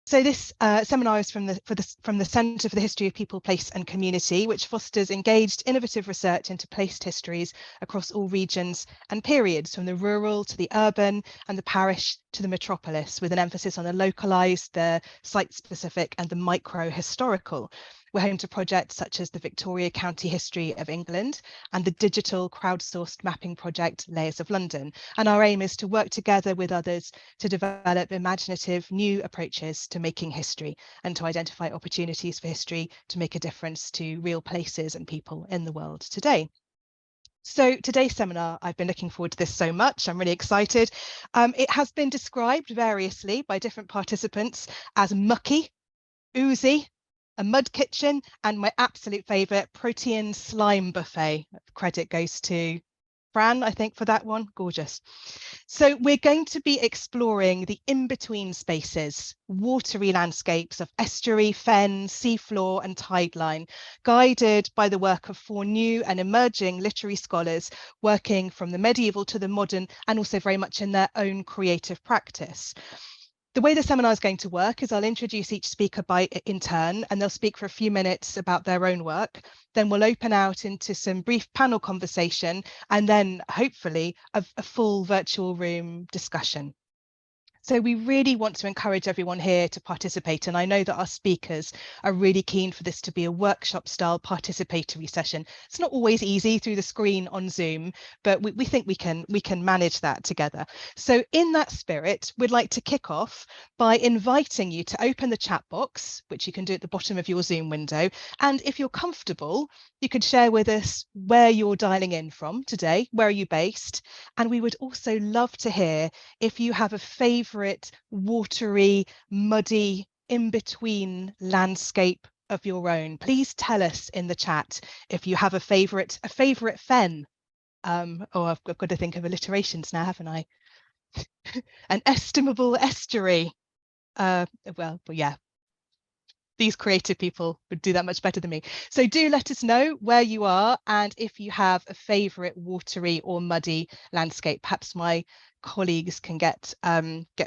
So this seminar is from the Centre for the History of People, Place and Community, which fosters engaged, innovative research into placed histories across all regions and periods, from the rural to the urban and the parish to the metropolis, with an emphasis on the localised, the site-specific and the micro-historical. We're home to projects such as the Victoria County History of England and the digital crowdsourced mapping project Layers of London. And our aim is to work together with others to develop imaginative new approaches to making history and to identify opportunities for history to make a difference to real places and people in the world today. So today's seminar, I've been looking forward to this so much. I'm really excited. It has been described variously by different participants as mucky, oozy, a mud kitchen, and my absolute favourite, protean slime buffet. Credit goes to Fran, I think, for that one. Gorgeous. So we're going to be exploring the in-between spaces, watery landscapes of estuary, fen, seafloor and tideline, guided by the work of 4 new and emerging literary scholars working from the medieval to the modern and also very much in their own creative practice. The way the seminar is going to work is I'll introduce each speaker in turn, and they'll speak for a few minutes about their own work. Then we'll open out into some brief panel conversation, and then hopefully a full virtual room discussion. So we really want to encourage everyone here to participate, and I know that our speakers are really keen for this to be a workshop style participatory session. It's not always easy through the screen on Zoom, but we think we can manage that together. So in that spirit, we'd like to kick off by inviting you to open the chat box, which you can do at the bottom of your Zoom window, and if you're comfortable, you could share with us where you're dialing in from today, where are you based, and we would also love to hear if you have a favourite watery, muddy, in-between landscape of your own. Please tell us in the chat if you have a favourite fen. Oh, I've got to think of alliterations now, haven't I? An estimable estuary. Well, yeah. These creative people would do that much better than me. So do let us know where you are and if you have a favourite watery or muddy landscape. Perhaps my colleagues can get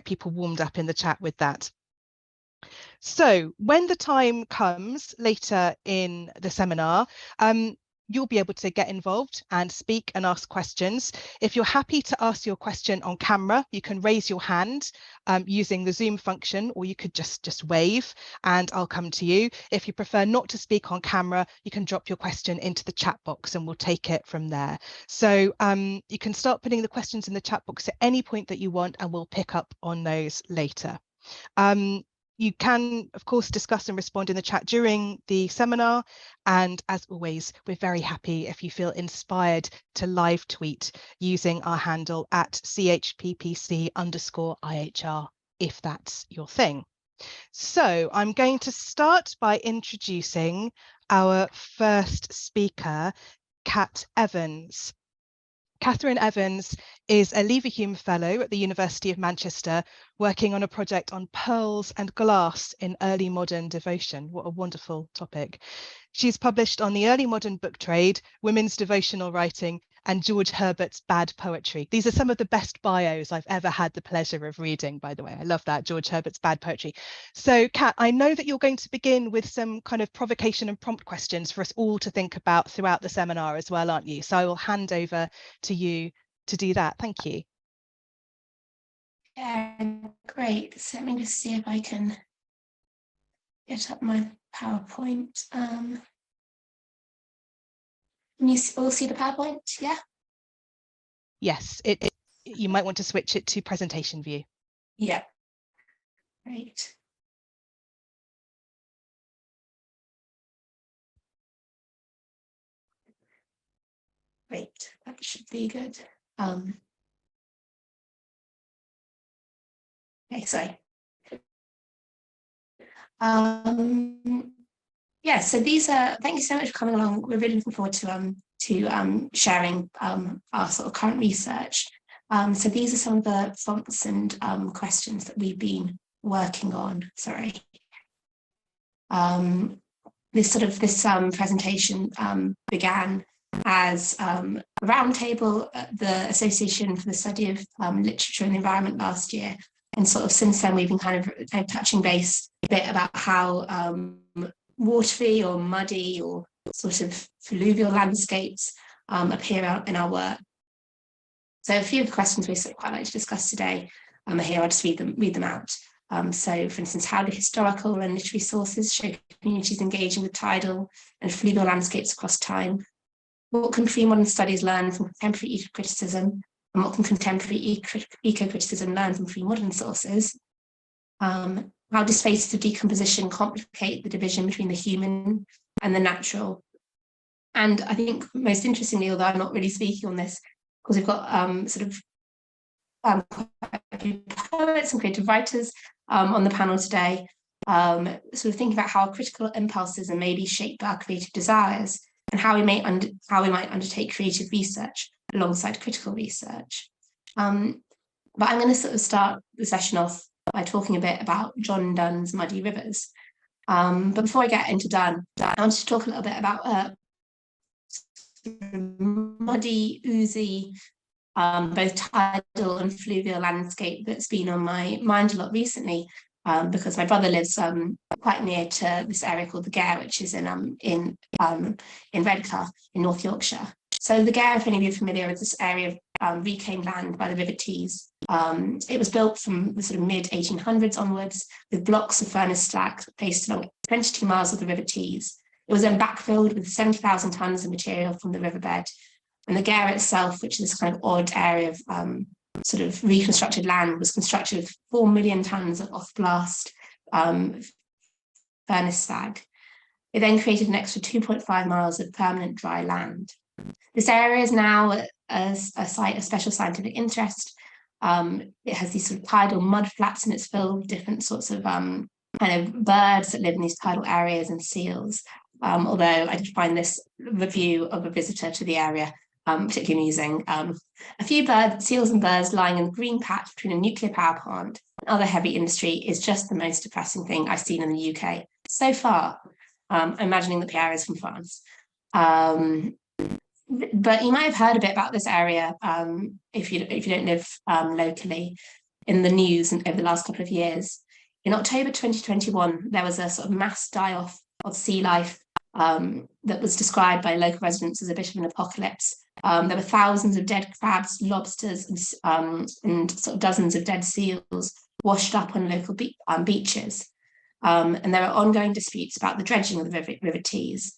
people warmed up in the chat with that. So when the time comes later in the seminar, you'll be able to get involved and speak and ask questions. If you're happy to ask your question on camera, you can raise your hand using the Zoom function, or you could just wave and I'll come to you. If you prefer not to speak on camera, you can drop your question into the chat box and we'll take it from there. So you can start putting the questions in the chat box at any point that you want, and we'll pick up on those later. You can, of course, discuss and respond in the chat during the seminar. And as always, we're very happy if you feel inspired to live tweet using our handle at @CHPPC_IHR, if that's your thing. So I'm going to start by introducing our first speaker, Kat Evans. Catherine Evans is a Leverhulme Fellow at the University of Manchester, working on a project on pearls and glass in early modern devotion. What a wonderful topic. She's published on the early modern book trade, women's devotional writing, and George Herbert's bad poetry. These are some of the best bios I've ever had the pleasure of reading, by the way. I love that, George Herbert's bad poetry. So Kat, I know that you're going to begin with some kind of provocation and prompt questions for us all to think about throughout the seminar as well, aren't you? So I will hand over to you to do that. Thank you. Yeah, great. So let me just see if I can get up my PowerPoint. Can you all see the PowerPoint? Yeah. Yes, you might want to switch it to presentation view. Yeah. Great. Great. That should be good. Okay, sorry. Yeah, so these are, thank you so much for coming along. We're really looking forward to sharing our sort of current research. So these are some of the prompts and questions that we've been working on. Sorry. This presentation began as a roundtable at the Association for the Study of Literature and the Environment last year. And sort of since then, we've been kind of touching base a bit about how watery or muddy or sort of fluvial landscapes appear in our work. So a few of the questions we sort of quite like to discuss today are here. I'll just read them out. So, for instance, how do historical and literary sources show communities engaging with tidal and fluvial landscapes across time? What can pre-modern studies learn from contemporary eco-criticism? And what can contemporary eco-criticism learn from pre-modern sources? How do spaces of decomposition complicate the division between the human and the natural? And I think most interestingly, although I'm not really speaking on this, because we've got quite a few poets and creative writers on the panel today, sort of thinking about how critical impulses are maybe shaped by our creative desires and how we might undertake creative research alongside critical research. But I'm going to sort of start the session off by talking a bit about John Donne's Muddy Rivers. But before I get into Donne, I want to talk a little bit about muddy, oozy, both tidal and fluvial landscape that's been on my mind a lot recently, because my brother lives quite near to this area called the Gare, which is in Redcar in North Yorkshire. So the Gare, if any of you are familiar with this area of reclaimed land by the River Tees, it was built from the sort of mid-1800s onwards with blocks of furnace slag placed along 22 miles of the River Tees. It was then backfilled with 70,000 tonnes of material from the riverbed. And the Gare itself, which is this kind of odd area of sort of reconstructed land, was constructed with 4 million tonnes of off-blast furnace slag. It then created an extra 2.5 miles of permanent dry land. This area is now a site of special scientific interest. It has these sort of tidal mud flats, and it's filled with different sorts of kind of birds that live in these tidal areas and seals. Although I did find this review of a visitor to the area particularly amusing. A few seals and birds lying in the green patch between a nuclear power plant and other heavy industry is just the most depressing thing I've seen in the UK so far. Imagining that Pierre is from France. But you might have heard a bit about this area if you don't live locally in the news over the last couple of years. In October 2021, there was a sort of mass die-off of sea life that was described by local residents as a bit of an apocalypse. There were thousands of dead crabs, lobsters, and sort of dozens of dead seals washed up on local beaches. And there are ongoing disputes about the dredging of the River Tees,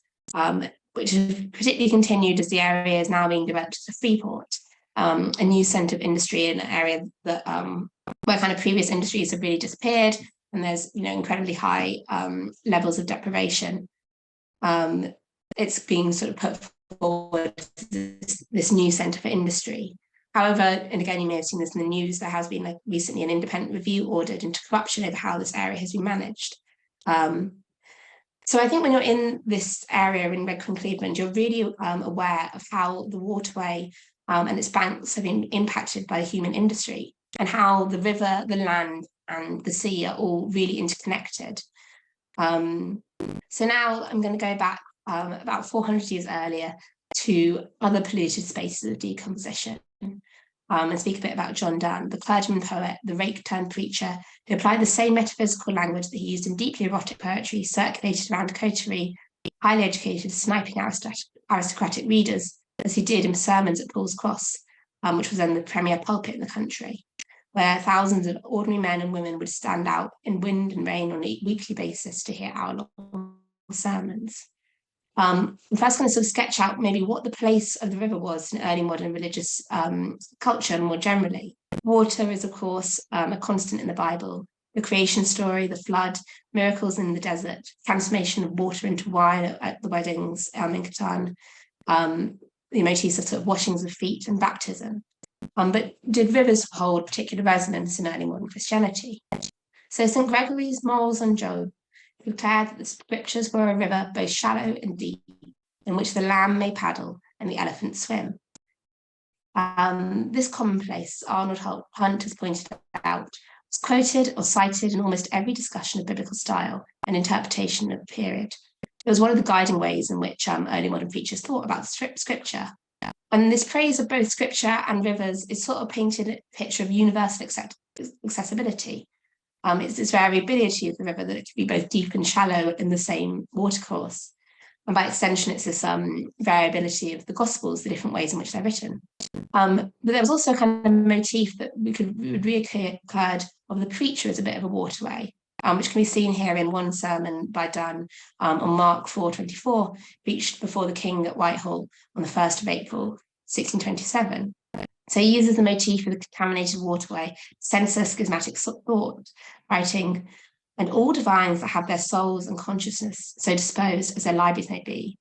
which has particularly continued as the area is now being developed as a free port, a new centre of industry in an area that where kind of previous industries have really disappeared, and there's incredibly high levels of deprivation. It's being sort of put forward this new centre for industry. However, and again, you may have seen this in the news, there has been recently an independent review ordered into corruption over how this area has been managed. So I think when you're in this area in Redcar, Cleveland, you're really aware of how the waterway and its banks have been impacted by the human industry, and how the river, the land, and the sea are all really interconnected. So now I'm going to go back about 400 years earlier to other polluted spaces of decomposition, and speak a bit about John Donne, the clergyman poet, the rake-turned-preacher, who applied the same metaphysical language that he used in deeply erotic poetry circulated around coterie, highly educated, sniping aristocratic readers, as he did in sermons at Paul's Cross, which was then the premier pulpit in the country, where thousands of ordinary men and women would stand out in wind and rain on a weekly basis to hear hour-long sermons. I'm first going to sort of sketch out maybe what the place of the river was in early modern religious culture and more generally. Water is, of course, a constant in the Bible. The creation story, the flood, miracles in the desert, transformation of water into wine at the weddings in Catan, the motifs of sort of washings of feet and baptism. But did rivers hold particular resonance in early modern Christianity? So St. Gregory's Morals on Job declared that the scriptures were a river both shallow and deep, in which the lamb may paddle and the elephant swim. This commonplace, Arnold Hunt has pointed out, was quoted or cited in almost every discussion of biblical style and interpretation of the period. It was one of the guiding ways in which early modern preachers thought about scripture. And this praise of both scripture and rivers is sort of painted a picture of universal accessibility. It's this variability of the river that it can be both deep and shallow in the same watercourse. And by extension, it's this variability of the Gospels, the different ways in which they're written. But there was also a kind of motif that would reoccurred of the preacher as a bit of a waterway, which can be seen here in one sermon by Donne on Mark 4:24, preached before the king at Whitehall on the 1st of April, 1627. So he uses the motif of the contaminated waterway, censor schismatic thought, writing, and all divines that have their souls and consciousness so disposed as their libraries may be,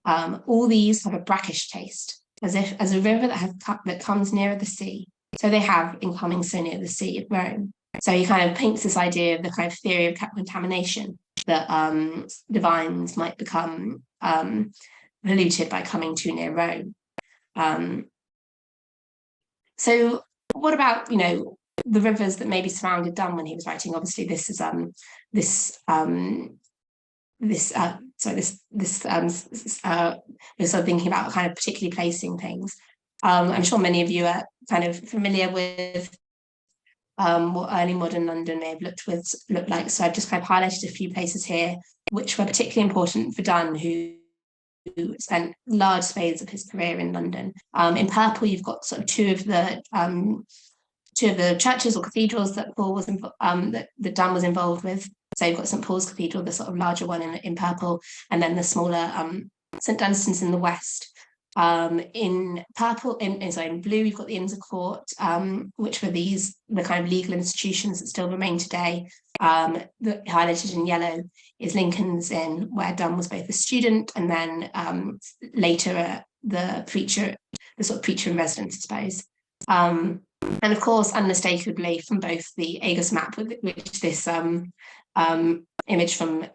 all these have a brackish taste, as a river that comes nearer the sea, so they have in coming so near the sea of Rome. So he kind of paints this idea of the kind of theory of contamination, that divines might become polluted by coming too near Rome. So what about, the rivers that maybe surrounded Donne when he was writing? Obviously, this is we're sort of thinking about kind of particularly placing things. I'm sure many of you are kind of familiar with what early modern London may have looked like. So I've just kind of highlighted a few places here which were particularly important for Donne, who spent large swathes of his career in London. In purple, you've got sort of two of the churches or cathedrals that Paul was that Donne was involved with. So you've got St Paul's Cathedral, the sort of larger one in purple, and then the smaller St Dunstan's in the west. In purple, in blue, you've got the Inns of Court, which were the kind of legal institutions that still remain today. That highlighted in yellow is Lincoln's Inn, where Donne was both a student and then later the sort of preacher in residence, I suppose. And of course, unmistakably from both the Agos map, which this image from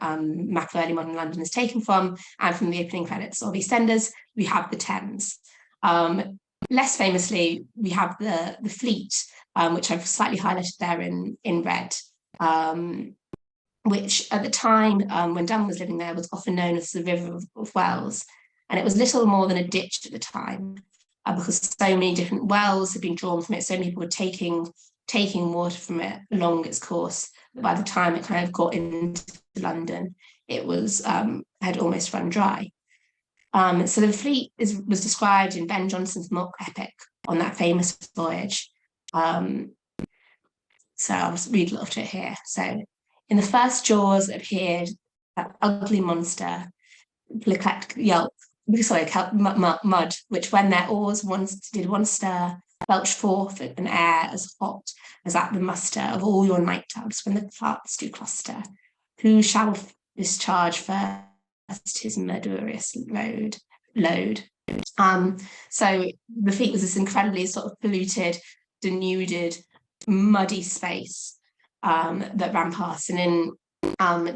map of early modern London is taken from, and from the opening credits of EastEnders, we have the Thames. Less famously, we have the Fleet, which I've slightly highlighted there in red, which at the time when Donne was living there was often known as the River of Wells, and it was little more than a ditch at the time, because so many different wells had been drawn from it, so many people were taking water from it along its course. By the time it kind of got into London, it was had almost run dry. So the Fleet was described in Ben Jonson's mock epic on that famous voyage. So I'll just read a little of it here. So in the first jaws appeared that ugly monster, yelp, mud, which when their oars did one stir, belched forth an air as hot as at the muster of all your night tubs when the clerks do cluster. Who shall discharge first his murderous load? So the Fleet was this incredibly sort of polluted, denuded, muddy space that ran past. And in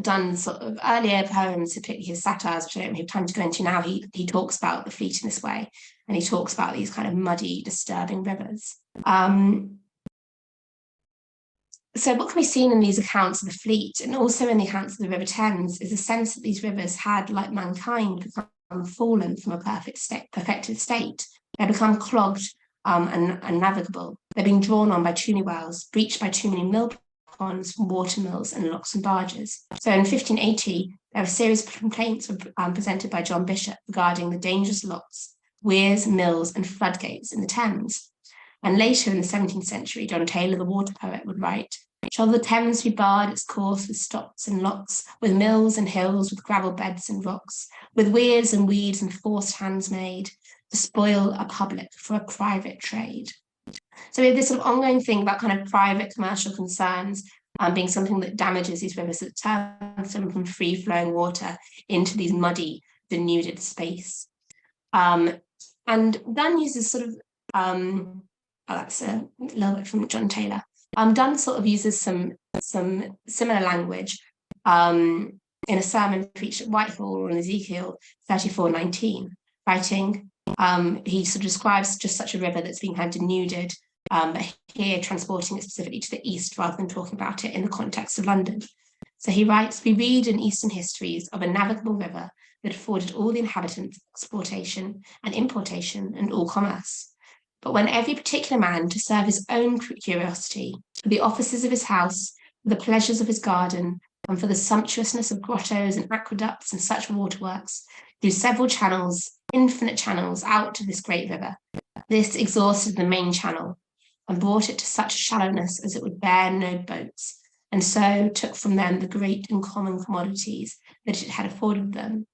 Donne's sort of earlier poems, particularly his satires, which I don't have time to go into now, he talks about the Fleet in this way, and he talks about these kind of muddy, disturbing rivers. So what can be seen in these accounts of the Fleet, and also in the accounts of the River Thames, is a sense that these rivers had, like mankind, become fallen from a perfected state. They become clogged and unnavigable. They're being drawn on by too many wells, breached by too many mill ponds, water mills, and locks and barges. So in 1580, there were a series of complaints presented by John Bishop regarding the dangerous locks, weirs, mills, and floodgates in the Thames. And later in the 17th century, John Taylor, the water poet, would write, "Shall the Thames be barred its course with stocks and locks, with mills and hills, with gravel beds and rocks, with weirs and weeds and forced hands made, to spoil a public for a private trade?" So we have this sort of ongoing thing about kind of private commercial concerns being something that damages these rivers, that turns them from free-flowing water into these muddy, denuded space. And Donne uses sort of, that's a little bit from John Taylor. Donne sort of uses some similar language in a sermon preached at Whitehall on Ezekiel 34:19, writing, he sort of describes just such a river that's been kind of denuded, but here transporting it specifically to the east rather than talking about it in the context of London. So he writes, "We read in Eastern histories of a navigable river that afforded all the inhabitants exportation and importation and all commerce. But when every particular man, to serve his own curiosity, for the offices of his house, for the pleasures of his garden, and for the sumptuousness of grottos and aqueducts and such waterworks, through several channels, infinite channels, out to this great river. This exhausted the main channel and brought it to such a shallowness as it would bear no boats, and so took from them the great and common commodities that it had afforded them.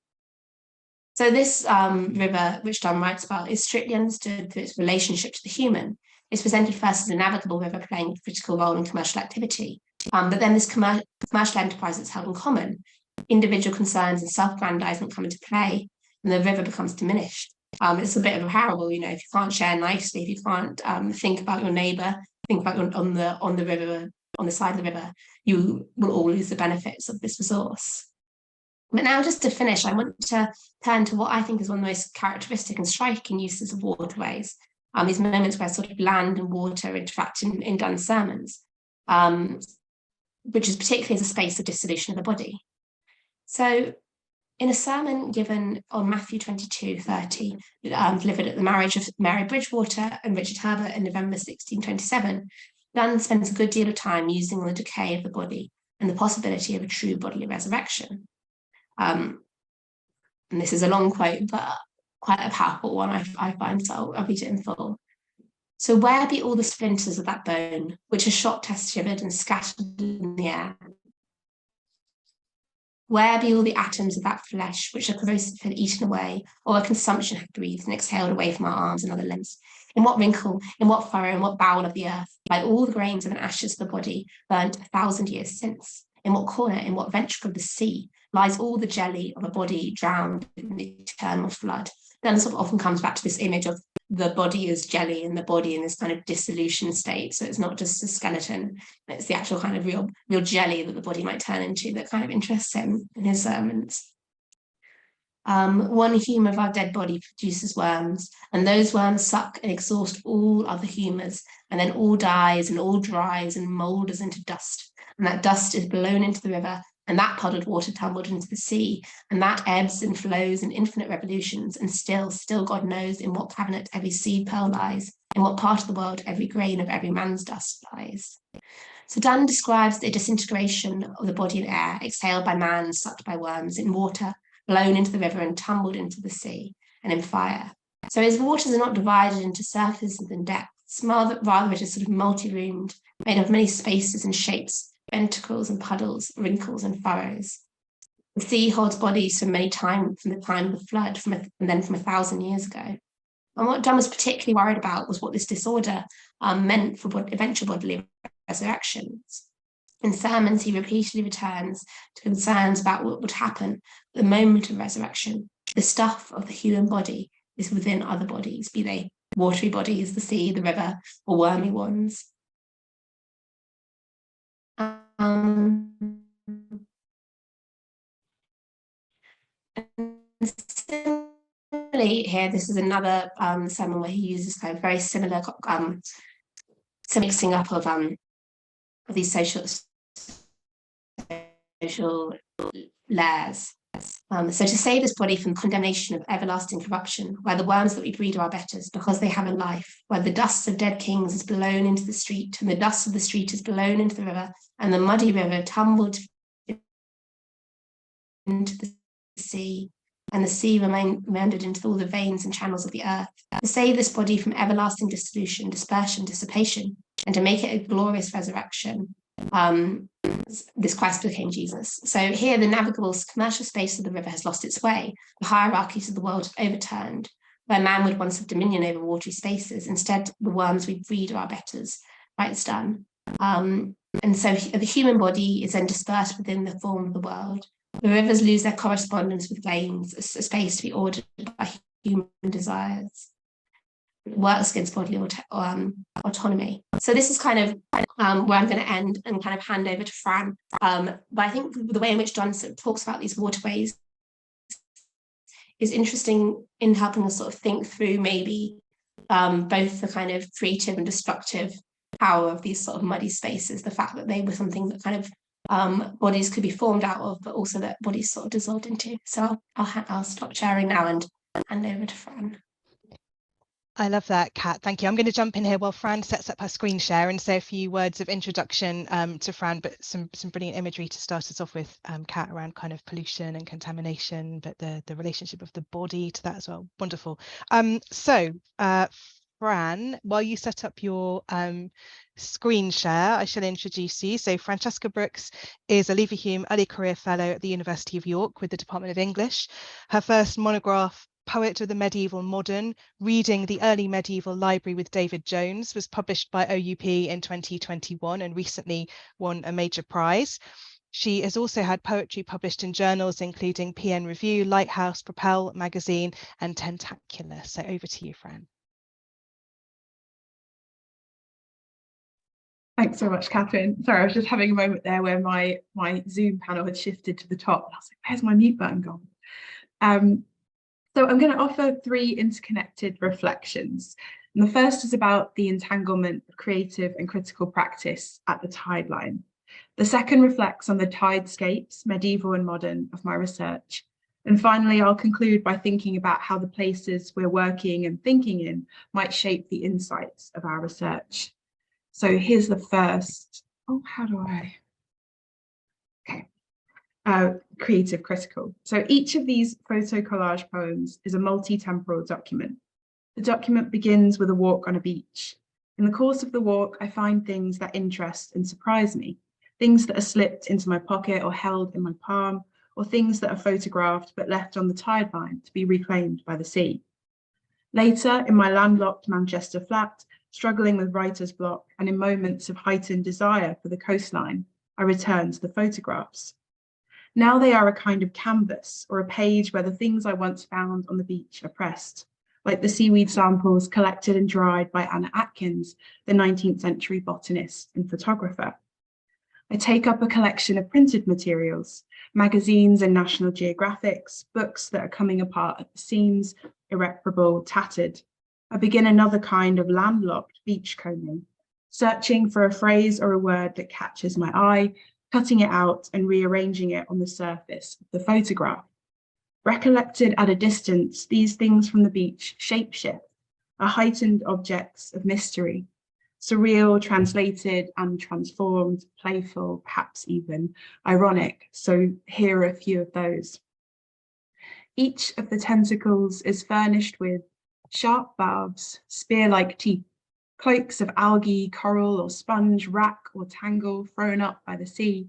So this river, which John writes about, is strictly understood through its relationship to the human. It's presented first as a navigable river playing a critical role in commercial activity, but then this commercial enterprise that's held in common, individual concerns and self-aggrandizement come into play, and the river becomes diminished. It's a bit of a parable, you know, if you can't share nicely, if you can't think about your neighbour, think about on the river, on the side of the river, you will all lose the benefits of this resource. But now, just to finish, I want to turn to what I think is one of the most characteristic and striking uses of waterways, these moments where sort of land and water interact in Donne's sermons, which is particularly as a space of dissolution of the body. So in a sermon given on Matthew 22:30, delivered at the marriage of Mary Bridgewater and Richard Herbert in November 1627, Donne spends a good deal of time using the decay of the body and the possibility of a true bodily resurrection. And this is a long quote, but quite a powerful one, I find, so I'll read it in full. So where be all the splinters of that bone, which a shot hath shivered and scattered in the air? Where be all the atoms of that flesh, which a corrosive had eaten away, or a consumption had breathed and exhaled away from our arms and other limbs? In what wrinkle, in what furrow, in what bowel of the earth, lie all the grains of an ashes of the body, burnt 1,000 years since? In what corner, in what venture of the sea, lies all the jelly of a body drowned in the eternal flood? Then sort of often comes back to this image of the body as jelly and the body in this kind of dissolution state. So it's not just a skeleton, it's the actual kind of real jelly that the body might turn into that kind of interests him in his sermons. One humour of our dead body produces worms, and those worms suck and exhaust all other humours, and then all dies and all dries and moulders into dust, and that dust is blown into the river, and that puddled water tumbled into the sea, and that ebbs and flows in infinite revolutions, and still God knows in what cabinet every seed pearl lies, in what part of the world every grain of every man's dust lies. So Donne describes the disintegration of the body in air, exhaled by man, sucked by worms, in water, blown into the river and tumbled into the sea, and in fire. So his waters are not divided into surfaces and depths, rather it is sort of multi-roomed, made of many spaces and shapes, ventricles and puddles, wrinkles and furrows. The sea holds bodies from many times, from the time of the flood, and then from 1,000 years ago. And what Donne was particularly worried about was what this disorder meant for eventual bodily resurrections. In sermons, he repeatedly returns to concerns about what would happen at the moment of resurrection. The stuff of the human body is within other bodies, be they watery bodies, the sea, the river, or wormy ones. Similarly, here, this is another sermon where he uses kind of very similar mixing up of these social layers. So to save this body from condemnation of everlasting corruption, where the worms that we breed are our betters, because they have a life, where the dust of dead kings is blown into the street, and the dust of the street is blown into the river, and the muddy river tumbled into the sea, and the sea rendered into all the veins and channels of the earth, to save this body from everlasting dissolution, dispersion, dissipation, and to make it a glorious resurrection. This Christ became Jesus. So here, the navigable commercial space of the river has lost its way. The hierarchies of the world have overturned. Where man would once have dominion over watery spaces, instead the worms we breed are our betters, writes Donne. And so the human body is then dispersed within the form of the world. The rivers lose their correspondence with veins, a space to be ordered by human desires. It works against bodily autonomy. So this is kind of where I'm going to end and kind of hand over to Fran. But I think the way in which Donne talks about these waterways is interesting in helping us sort of think through maybe both the kind of creative and destructive power of these sort of muddy spaces, the fact that they were something that kind of bodies could be formed out of, but also that bodies sort of dissolved into. So I'll stop sharing now and hand over to Fran. I love that, Kat. Thank you. I'm going to jump in here while Fran sets up her screen share and say a few words of introduction to Fran, but some brilliant imagery to start us off with, Kat, around kind of pollution and contamination, but the relationship of the body to that as well. Wonderful. Fran, while you set up your screen share, I shall introduce you. So Francesca Brooks is a Leverhulme Early Career Fellow at the University of York with the Department of English. Her first monograph, Poet of the Medieval Modern, Reading the Early Medieval Library with David Jones, was published by OUP in 2021 and recently won a major prize. She has also had poetry published in journals including PN Review, Lighthouse, Propel Magazine and Tentacular. So over to you, Fran. Thanks so much, Catherine. Sorry, I was just having a moment there where my Zoom panel had shifted to the top. I was like, where's my mute button gone? So I'm going to offer 3 interconnected reflections. And the first is about the entanglement of creative and critical practice at the tideline. The second reflects on the tidescapes, medieval and modern, of my research. And finally, I'll conclude by thinking about how the places we're working and thinking in might shape the insights of our research. So here's the first. Oh, how do I? Okay. Creative critical. So each of these photo collage poems is a multi-temporal document. The document begins with a walk on a beach. In the course of the walk, I find things that interest and surprise me, things that are slipped into my pocket or held in my palm, or things that are photographed but left on the tideline to be reclaimed by the sea. Later, in my landlocked Manchester flat, struggling with writer's block and in moments of heightened desire for the coastline, I return to the photographs. Now they are a kind of canvas or a page where the things I once found on the beach are pressed, like the seaweed samples collected and dried by Anna Atkins, the 19th century botanist and photographer. I take up a collection of printed materials, magazines and National Geographics, books that are coming apart at the seams, irreparable, tattered. I begin another kind of landlocked beach combing, searching for a phrase or a word that catches my eye, cutting it out and rearranging it on the surface of the photograph. Recollected at a distance, these things from the beach shapeshift, are heightened objects of mystery, surreal, translated and transformed, playful, perhaps even ironic. So here are a few of those. Each of the tentacles is furnished with sharp barbs, spear-like teeth, cloaks of algae, coral or sponge, rack or tangle thrown up by the sea,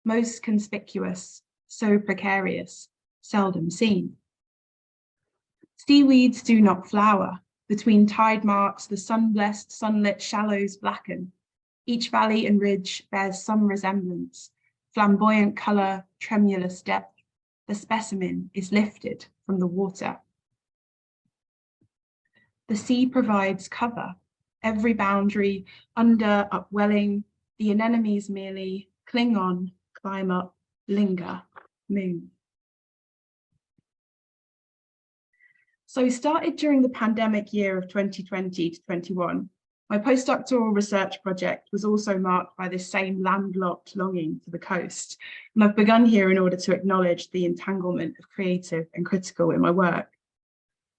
most conspicuous, so precarious, seldom seen. Seaweeds do not flower. Between tide marks, the sun-blessed, sunlit shallows blacken. Each valley and ridge bears some resemblance, flamboyant colour, tremulous depth. The specimen is lifted from the water. The sea provides cover. Every boundary, under, upwelling, the anemones merely cling on, climb up, linger, move. So we started during the pandemic year of 2020 to 21. My postdoctoral research project was also marked by this same landlocked longing for the coast. And I've begun here in order to acknowledge the entanglement of creative and critical in my work.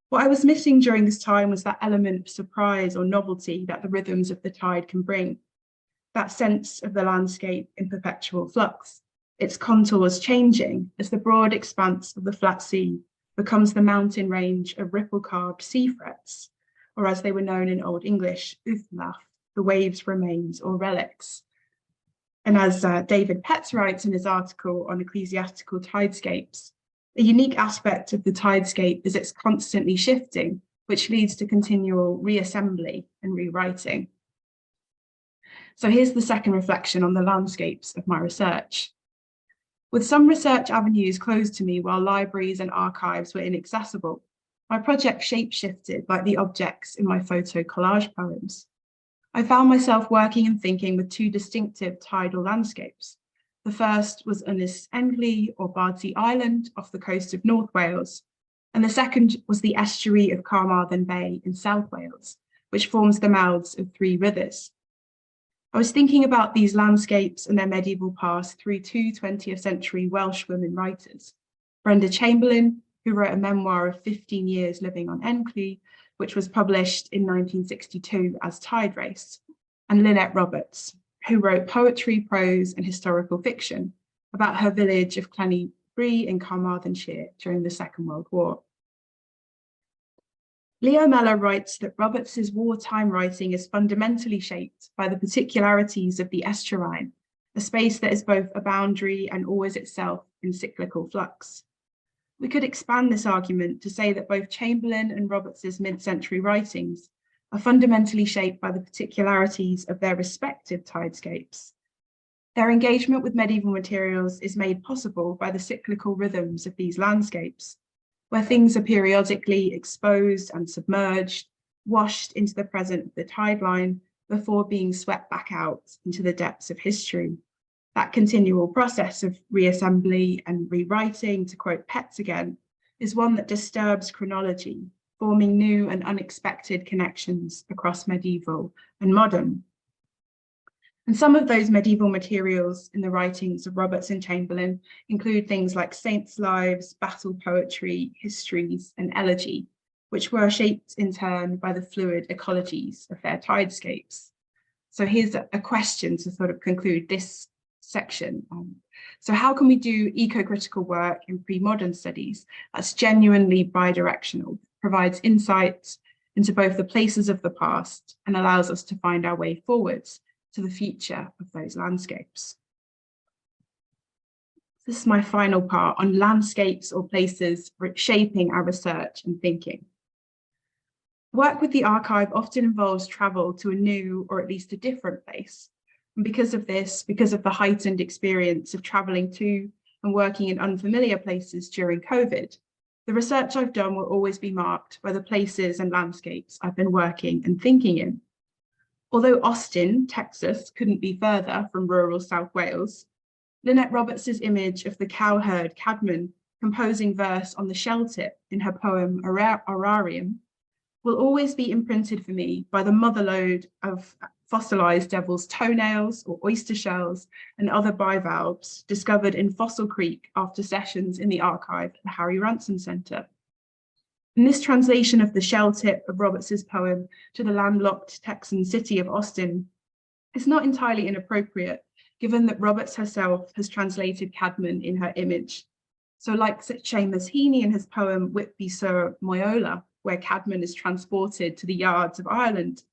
What I was missing during this time was that element of surprise or novelty that the rhythms of the tide can bring. That sense of the landscape in perpetual flux, its contours changing as the broad expanse of the flat sea becomes the mountain range of ripple-carved sea frets, or as they were known in Old English, uthlaf, the waves' remains or relics. And as David Petz writes in his article on ecclesiastical tidescapes, a unique aspect of the tidescape is its constantly shifting, which leads to continual reassembly and rewriting. So here's the second reflection on the landscapes of my research. With some research avenues closed to me while libraries and archives were inaccessible, my project shapeshifted like the objects in my photo collage poems. I found myself working and thinking with 2 distinctive tidal landscapes. The first was Ynys Enlli or Bardsey Island off the coast of North Wales, and the second was the estuary of Carmarthen Bay in South Wales, which forms the mouths of 3 rivers. I was thinking about these landscapes and their medieval past through 2 20th century Welsh women writers, Brenda Chamberlain, who wrote a memoir of 15 years living on Enlli, which was published in 1962 as Tide Race, and Lynette Roberts, who wrote poetry, prose, and historical fiction about her village of Clanny-Bree in Carmarthenshire during the Second World War. Leo Mellor writes that Roberts's wartime writing is fundamentally shaped by the particularities of the estuary, a space that is both a boundary and always itself in cyclical flux. We could expand this argument to say that both Chamberlain and Roberts's mid-century writings are fundamentally shaped by the particularities of their respective tidescapes. Their engagement with medieval materials is made possible by the cyclical rhythms of these landscapes, where things are periodically exposed and submerged, washed into the present of the tideline before being swept back out into the depths of history. That continual process of reassembly and rewriting, to quote Petz again, is one that disturbs chronology, forming new and unexpected connections across medieval and modern. And some of those medieval materials in the writings of Roberts and Chamberlain include things like saints' lives, battle poetry, histories, and elegy, which were shaped in turn by the fluid ecologies of their tidescapes. So here's a question to sort of conclude this section. So how can we do eco-critical work in pre-modern studies that's genuinely bidirectional, provides insights into both the places of the past and allows us to find our way forwards to the future of those landscapes? This is my final part on landscapes or places shaping our research and thinking. Work with the archive often involves travel to a new or at least a different place. And because of this, because of the heightened experience of traveling to and working in unfamiliar places during COVID, the research I've done will always be marked by the places and landscapes I've been working and thinking in. Although Austin, Texas, couldn't be further from rural South Wales, Lynette Roberts's image of the cowherd Cadman composing verse on the shell tip in her poem Orarium will always be imprinted for me by the motherlode of fossilized devil's toenails or oyster shells and other bivalves discovered in Fossil Creek after sessions in the archive at the Harry Ransom Centre. In this translation of the shell tip of Roberts's poem to the landlocked Texan city of Austin, it's not entirely inappropriate, given that Roberts herself has translated Cadman in her image. So like Seamus Heaney in his poem Whitby sur Moyola, where Cadman is transported to the yards of Ireland,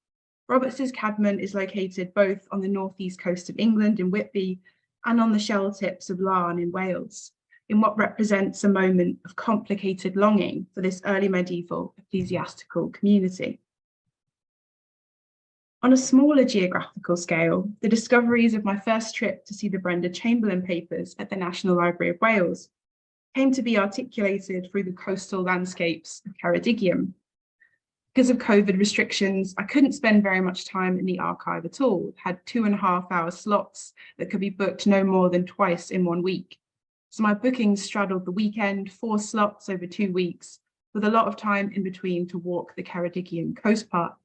Roberts's Cadman is located both on the northeast coast of England in Whitby and on the shell tips of Larne in Wales, in what represents a moment of complicated longing for this early medieval ecclesiastical community. On a smaller geographical scale, the discoveries of my first trip to see the Brenda Chamberlain papers at the National Library of Wales came to be articulated through the coastal landscapes of Ceredigion. Because of COVID restrictions, I couldn't spend very much time in the archive at all, had 2.5-hour slots that could be booked no more than twice in 1 week. So my bookings straddled the weekend, 4 slots over 2 weeks, with a lot of time in between to walk the Ceredigion coast path.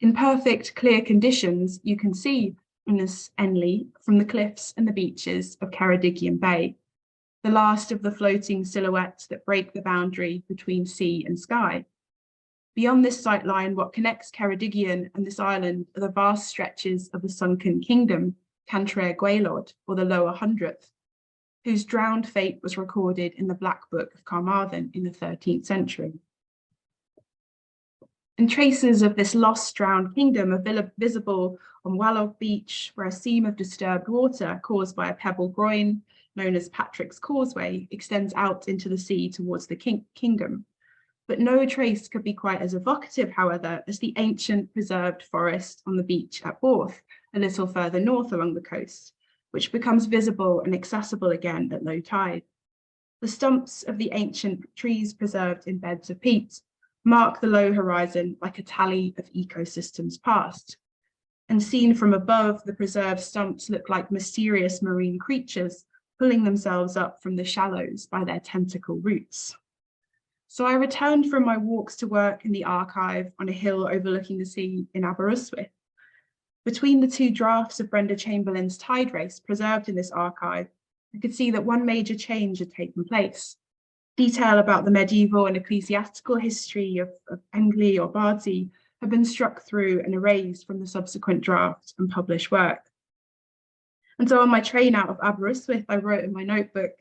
In perfect, clear conditions, you can see Innis Enley from the cliffs and the beaches of Ceredigion Bay, the last of the floating silhouettes that break the boundary between sea and sky. Beyond this sightline, what connects Ceredigion and this island are the vast stretches of the sunken kingdom, Cantref Gwaelod, or the Lower Hundredth, whose drowned fate was recorded in the Black Book of Carmarthen in the 13th century. And traces of this lost drowned kingdom are visible on Wallog Beach, where a seam of disturbed water caused by a pebble groin, known as Patrick's Causeway, extends out into the sea towards the kingdom. But no trace could be quite as evocative, however, as the ancient preserved forest on the beach at Borth, a little further north along the coast, which becomes visible and accessible again at low tide. The stumps of the ancient trees preserved in beds of peat mark the low horizon like a tally of ecosystems past. And seen from above, the preserved stumps look like mysterious marine creatures pulling themselves up from the shallows by their tentacle roots. So I returned from my walks to work in the archive on a hill overlooking the sea in Aberystwyth. Between the 2 drafts of Brenda Chamberlain's Tide Race preserved in this archive, I could see that one major change had taken place. Detail about the medieval and ecclesiastical history of Engli or Bardsey have been struck through and erased from the subsequent draft and published work. And so on my train out of Aberystwyth, I wrote in my notebook,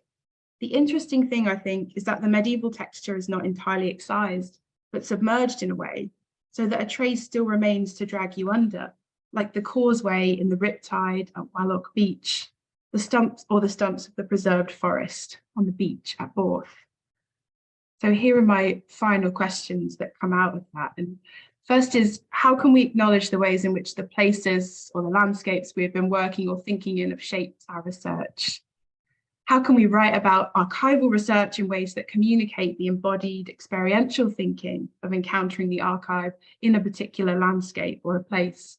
the interesting thing, I think, is that the medieval texture is not entirely excised, but submerged in a way, so that a trace still remains to drag you under, like the causeway in the riptide at Walloch Beach, the stumps of the preserved forest on the beach at Borth. So here are my final questions that come out of that. And first is, how can we acknowledge the ways in which the places or the landscapes we have been working or thinking in have shaped our research? How can we write about archival research in ways that communicate the embodied experiential thinking of encountering the archive in a particular landscape or a place?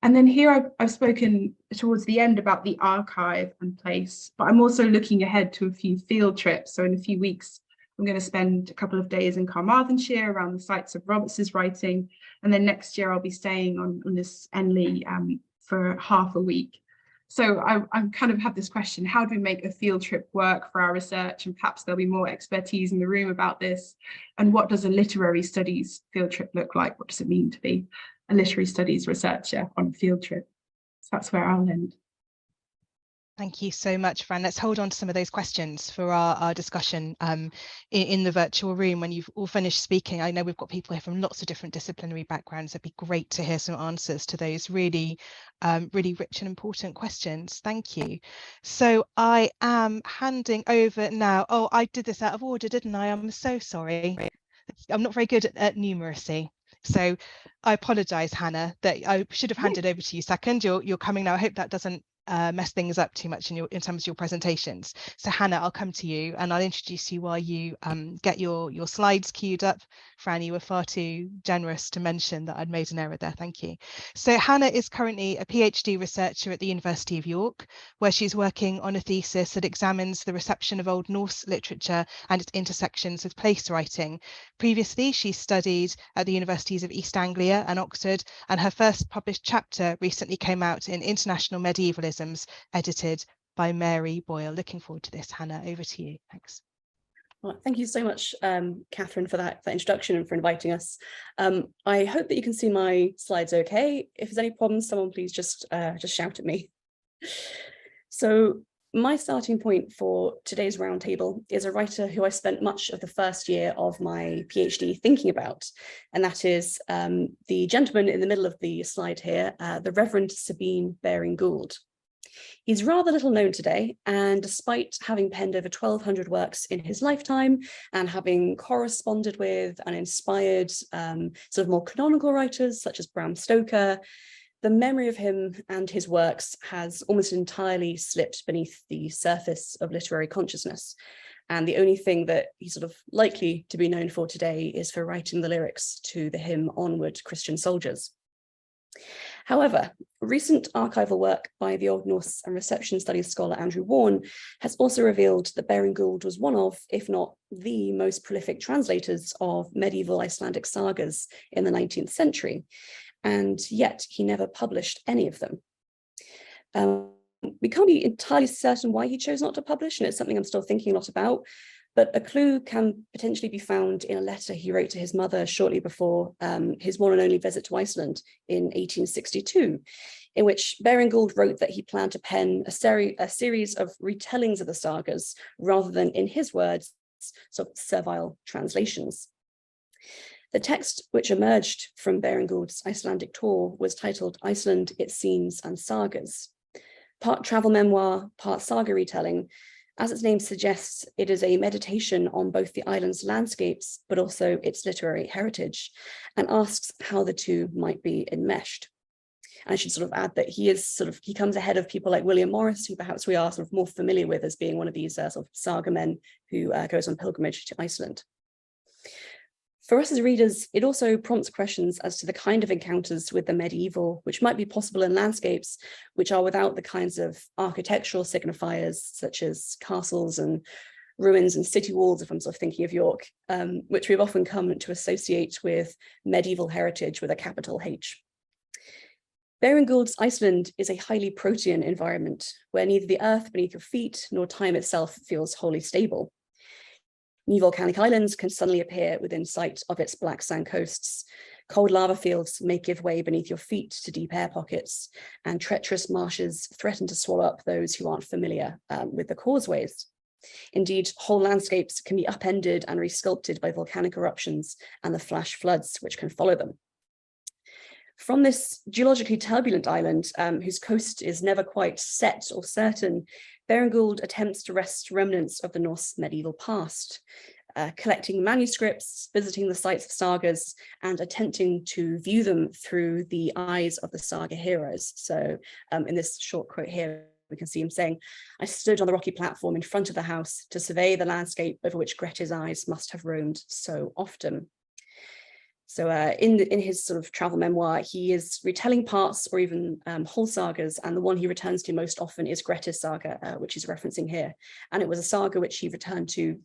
And then here I've spoken towards the end about the archive and place, but I'm also looking ahead to a few field trips. So in a few weeks, I'm going to spend a couple of days in Carmarthenshire around the sites of Roberts's writing. And then next year I'll be staying on this Enley for half a week. So I kind of have this question, how do we make a field trip work for our research? And perhaps there'll be more expertise in the room about this. And what does a literary studies field trip look like? What does it mean to be a literary studies researcher on a field trip? So that's where I'll end. Thank you so much, Fran. Let's hold on to some of those questions for our discussion in the virtual room when you've all finished speaking. I know we've got people here from lots of different disciplinary backgrounds. It'd be great to hear some answers to those really, really rich and important questions. Thank you. So I am handing over now. Oh, I did this out of order, didn't I? I'm so sorry. I'm not very good at numeracy. So I apologise, Hannah, that I should have handed over to you second. You're coming now. I hope that doesn't mess things up too much in terms of your presentations. So Hannah, I'll come to you and I'll introduce you while you get your slides queued up. Fran, you were far too generous to mention that I'd made an error there. Thank you. So Hannah is currently a PhD researcher at the University of York, where she's working on a thesis that examines the reception of Old Norse literature and its intersections with place writing. Previously, she studied at the universities of East Anglia and Oxford, and her first published chapter recently came out in International Medievalism, edited by Mary Boyle. Looking forward to this. Hannah, over to you. Thanks. Well, thank you so much, Catherine, for that introduction and for inviting us. I hope that you can see my slides okay. If there's any problems, someone please just shout at me. So my starting point for today's roundtable is a writer who I spent much of the first year of my PhD thinking about, and that is the gentleman in the middle of the slide here, the Reverend Sabine Baring-Gould. He's rather little known today, and despite having penned over 1,200 works in his lifetime and having corresponded with and inspired sort of more canonical writers such as Bram Stoker, the memory of him and his works has almost entirely slipped beneath the surface of literary consciousness. And the only thing that he's sort of likely to be known for today is for writing the lyrics to the hymn Onward, Christian Soldiers. However, recent archival work by the Old Norse and Reception Studies scholar Andrew Warne has also revealed that Baring-Gould was one of, if not the most prolific translators of medieval Icelandic sagas in the 19th century, and yet he never published any of them. We can't be entirely certain why he chose not to publish, and it's something I'm still thinking a lot about. But a clue can potentially be found in a letter he wrote to his mother shortly before his one and only visit to Iceland in 1862, in which Baring-Gould wrote that he planned to pen a series of retellings of the sagas rather than, in his words, sort of servile translations. The text which emerged from Baring-Gould's Icelandic tour was titled Iceland, Its Scenes and Sagas. Part travel memoir, part saga retelling. As its name suggests, it is a meditation on both the island's landscapes, but also its literary heritage, and asks how the two might be enmeshed. And I should sort of add that he comes ahead of people like William Morris, who perhaps we are sort of more familiar with as being one of these sort of saga men who goes on pilgrimage to Iceland. For us as readers, it also prompts questions as to the kind of encounters with the medieval, which might be possible in landscapes which are without the kinds of architectural signifiers, such as castles and ruins and city walls, if I'm sort of thinking of York, which we've often come to associate with medieval heritage with a capital H. Baring-Gould's Iceland is a highly protean environment where neither the earth beneath your feet nor time itself feels wholly stable. New volcanic islands can suddenly appear within sight of its black sand coasts. Cold lava fields may give way beneath your feet to deep air pockets, and treacherous marshes threaten to swallow up those who aren't familiar with the causeways. Indeed, whole landscapes can be upended and resculpted by volcanic eruptions and the flash floods which can follow them. From this geologically turbulent island, whose coast is never quite set or certain, Baring Gould attempts to wrest remnants of the Norse medieval past, collecting manuscripts, visiting the sites of sagas, and attempting to view them through the eyes of the saga heroes. So in this short quote here, we can see him saying, "I stood on the rocky platform in front of the house to survey the landscape over which Grettir's eyes must have roamed so often." So in his sort of travel memoir, he is retelling parts or even whole sagas, and the one he returns to most often is Grettir's saga, which he's referencing here. And it was a saga which he returned to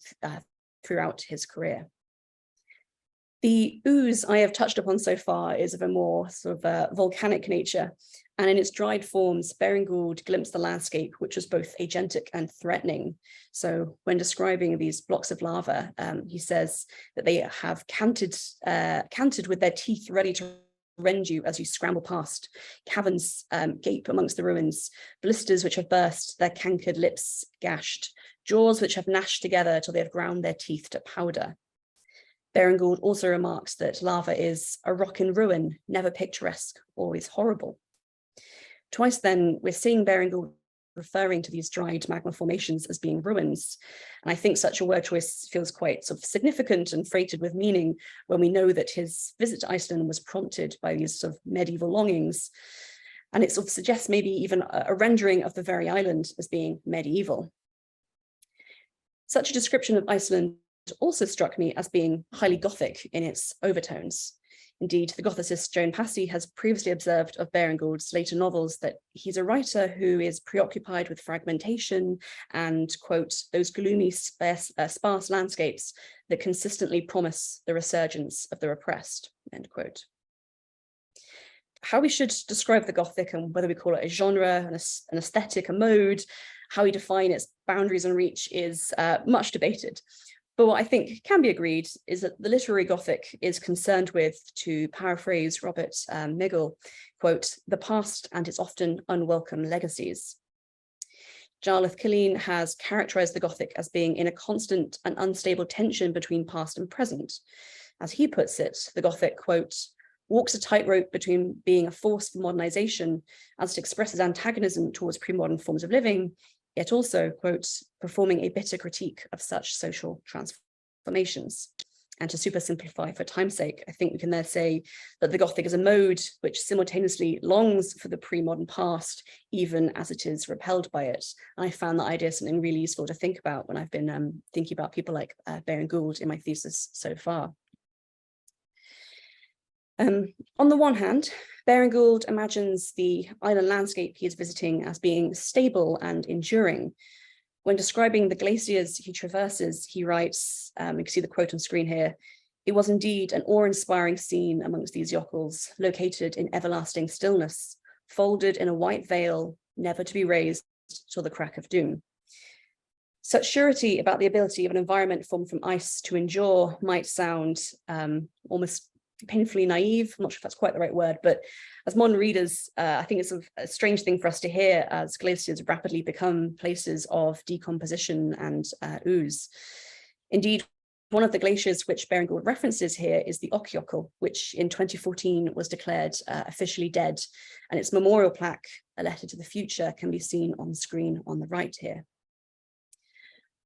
throughout his career. The ooze I have touched upon so far is of a more sort of volcanic nature, and in its dried forms, Baring Gould glimpsed the landscape, which was both agentic and threatening. So when describing these blocks of lava, he says that they have canted with their teeth ready to rend you as you scramble past. Caverns gape amongst the ruins, blisters which have burst, their cankered lips gashed, jaws which have gnashed together till they have ground their teeth to powder. Baring Gould also remarks that lava is a rock in ruin, never picturesque, always horrible. Twice then, we're seeing Baring Gould referring to these dried magma formations as being ruins. And I think such a word choice feels quite sort of significant and freighted with meaning when we know that his visit to Iceland was prompted by these sort of medieval longings. And it sort of suggests maybe even a rendering of the very island as being medieval. Such a description of Iceland also struck me as being highly Gothic in its overtones. Indeed, the Gothicist Joan Passy has previously observed of Baring Gould's later novels that he's a writer who is preoccupied with fragmentation and, quote, those gloomy, sparse landscapes that consistently promise the resurgence of the repressed, end quote. How we should describe the Gothic and whether we call it a genre, an aesthetic, a mode, how we define its boundaries and reach is much debated. But what I think can be agreed is that the literary Gothic is concerned with, to paraphrase Robert Miggle, quote, the past and its often unwelcome legacies. Jarlath Killeen has characterised the Gothic as being in a constant and unstable tension between past and present. As he puts it, the Gothic, quote, walks a tightrope between being a force for modernisation as it expresses antagonism towards pre-modern forms of living, yet also, quote, performing a bitter critique of such social transformations. And to supersimplify for time's sake, I think we can there say that the Gothic is a mode which simultaneously longs for the pre-modern past, even as it is repelled by it. And I found that idea something really useful to think about when I've been thinking about people like Baring Gould in my thesis so far. On the one hand, Baring Gould imagines the island landscape he is visiting as being stable and enduring. When describing the glaciers he traverses, he writes, you can see the quote on screen here, "It was indeed an awe-inspiring scene amongst these jokels, located in everlasting stillness, folded in a white veil, never to be raised till the crack of doom." Such surety about the ability of an environment formed from ice to endure might sound almost painfully naive. I'm not sure if that's quite the right word, but as modern readers, I think it's a strange thing for us to hear as glaciers rapidly become places of decomposition and ooze. Indeed, one of the glaciers which Baring Gould references here is the Okiokul, which in 2014 was declared officially dead, and its memorial plaque, A Letter to the Future, can be seen on screen on the right here.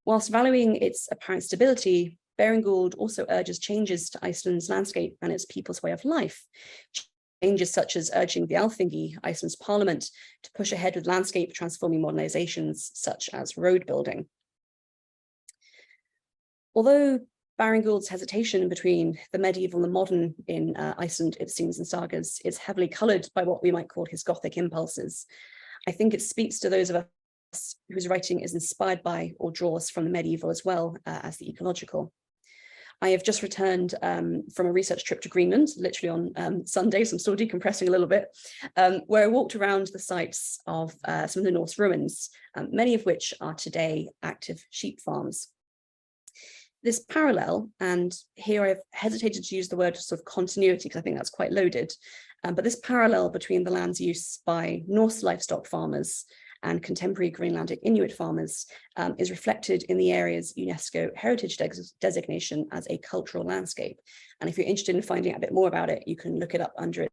Whilst valuing its apparent stability, Baring Gould also urges changes to Iceland's landscape and its people's way of life. Changes such as urging the Alþingi, Iceland's parliament, to push ahead with landscape transforming modernizations such as road building. Although Baring Gould's hesitation between the medieval and the modern in Iceland, it seems, in sagas, is heavily coloured by what we might call his Gothic impulses, I think it speaks to those of us whose writing is inspired by or draws from the medieval as well as the ecological. I have just returned from a research trip to Greenland, literally on Sunday, so I'm still decompressing a little bit, where I walked around the sites of some of the Norse ruins, many of which are today active sheep farms. this parallel, and here I've hesitated to use the word sort of continuity because I think that's quite loaded, but this parallel between the land's use by Norse livestock farmers and contemporary Greenlandic Inuit farmers is reflected in the area's UNESCO heritage designation as a cultural landscape. And if you're interested in finding out a bit more about it, you can look it up under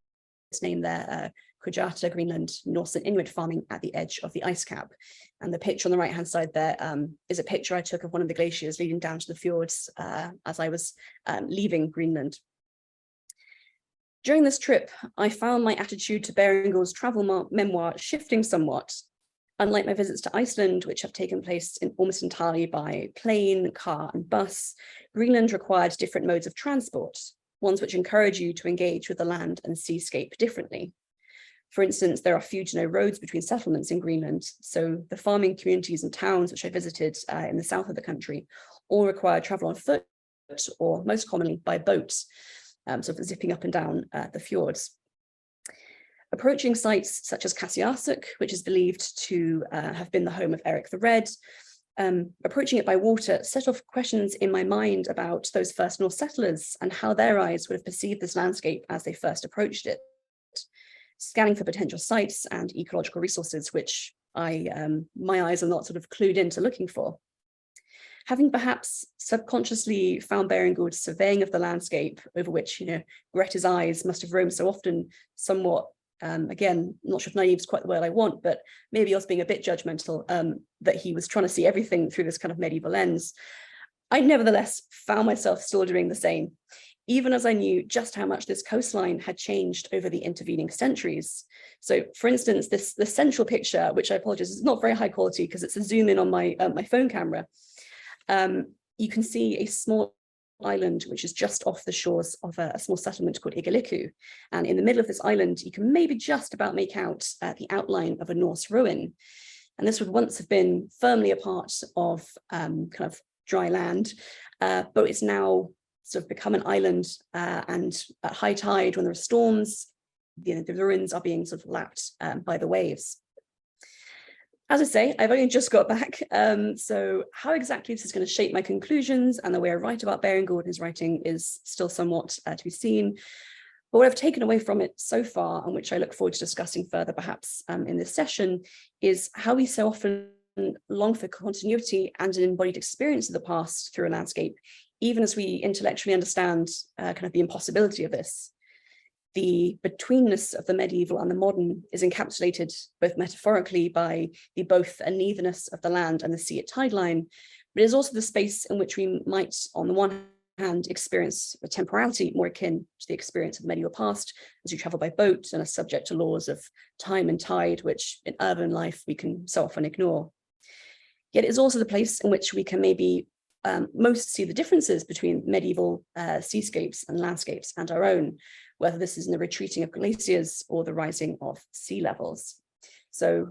its name there, Kujata, Greenland, Norse and Inuit farming at the edge of the ice cap. And the picture on the right-hand side there is a picture I took of one of the glaciers leading down to the fjords as I was leaving Greenland. During this trip, I found my attitude to Beringald's travel memoir shifting somewhat. Unlike my visits to Iceland, which have taken place almost entirely by plane, car and bus, Greenland required different modes of transport, ones which encourage you to engage with the land and seascape differently. For instance, there are few to no roads between settlements in Greenland, so the farming communities and towns which I visited in the south of the country all require travel on foot or most commonly by boat, sort of zipping up and down the fjords. Approaching sites such as Kassiarsuk, which is believed to have been the home of Eric the Red, approaching it by water set off questions in my mind about those first Norse settlers and how their eyes would have perceived this landscape as they first approached it. Scanning for potential sites and ecological resources, which my eyes are not sort of clued into looking for. Having perhaps subconsciously found Beringald's surveying of the landscape, over which, Greta's eyes must have roamed so often, somewhat, again, I'm not sure if naive is quite the word I want, but maybe I was being a bit judgmental, that he was trying to see everything through this kind of medieval lens. I nevertheless found myself still doing the same, even as I knew just how much this coastline had changed over the intervening centuries. So, for instance, the central picture, which I apologize, is not very high quality because it's a zoom in on my phone camera. You can see a small island which is just off the shores of a small settlement called Igaliku, and in the middle of this island you can maybe just about make out the outline of a Norse ruin, and this would once have been firmly a part of kind of dry land, but it's now sort of become an island, and at high tide, when there are storms, the ruins are being sort of lapped by the waves. As I say, I've only just got back, so how exactly this is going to shape my conclusions and the way I write about Beringald and his writing is still somewhat to be seen. But what I've taken away from it so far, and which I look forward to discussing further perhaps in this session, is how we so often long for continuity and an embodied experience of the past through a landscape, even as we intellectually understand kind of the impossibility of this. The betweenness of the medieval and the modern is encapsulated both metaphorically by the both and neitherness of the land and the sea at tideline, but it is also the space in which we might, on the one hand, experience a temporality more akin to the experience of the medieval past as we travel by boat and are subject to laws of time and tide, which in urban life we can so often ignore. Yet it is also the place in which we can maybe most see the differences between medieval seascapes and landscapes and our own, whether this is in the retreating of glaciers or the rising of sea levels. So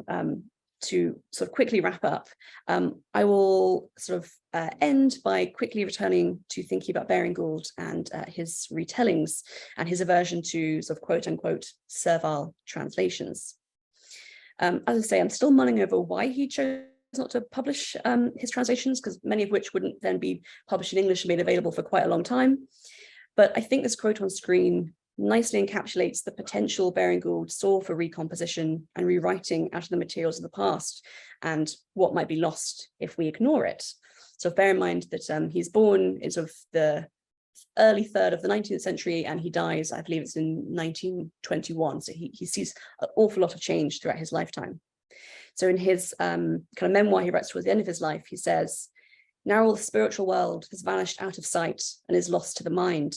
to sort of quickly wrap up, I will sort of end by quickly returning to thinking about Beringald and his retellings and his aversion to sort of quote unquote servile translations. As I say, I'm still mulling over why he chose not to publish his translations, because many of which wouldn't then be published in English and made available for quite a long time. But I think this quote on screen nicely encapsulates the potential Beringald saw for recomposition and rewriting out of the materials of the past and what might be lost if we ignore it. So bear in mind that he's born in sort of the early third of the 19th century and he dies, I believe it's in 1921. So he sees an awful lot of change throughout his lifetime. So in his kind of memoir he writes towards the end of his life, he says, "Now all the spiritual world has vanished out of sight and is lost to the mind.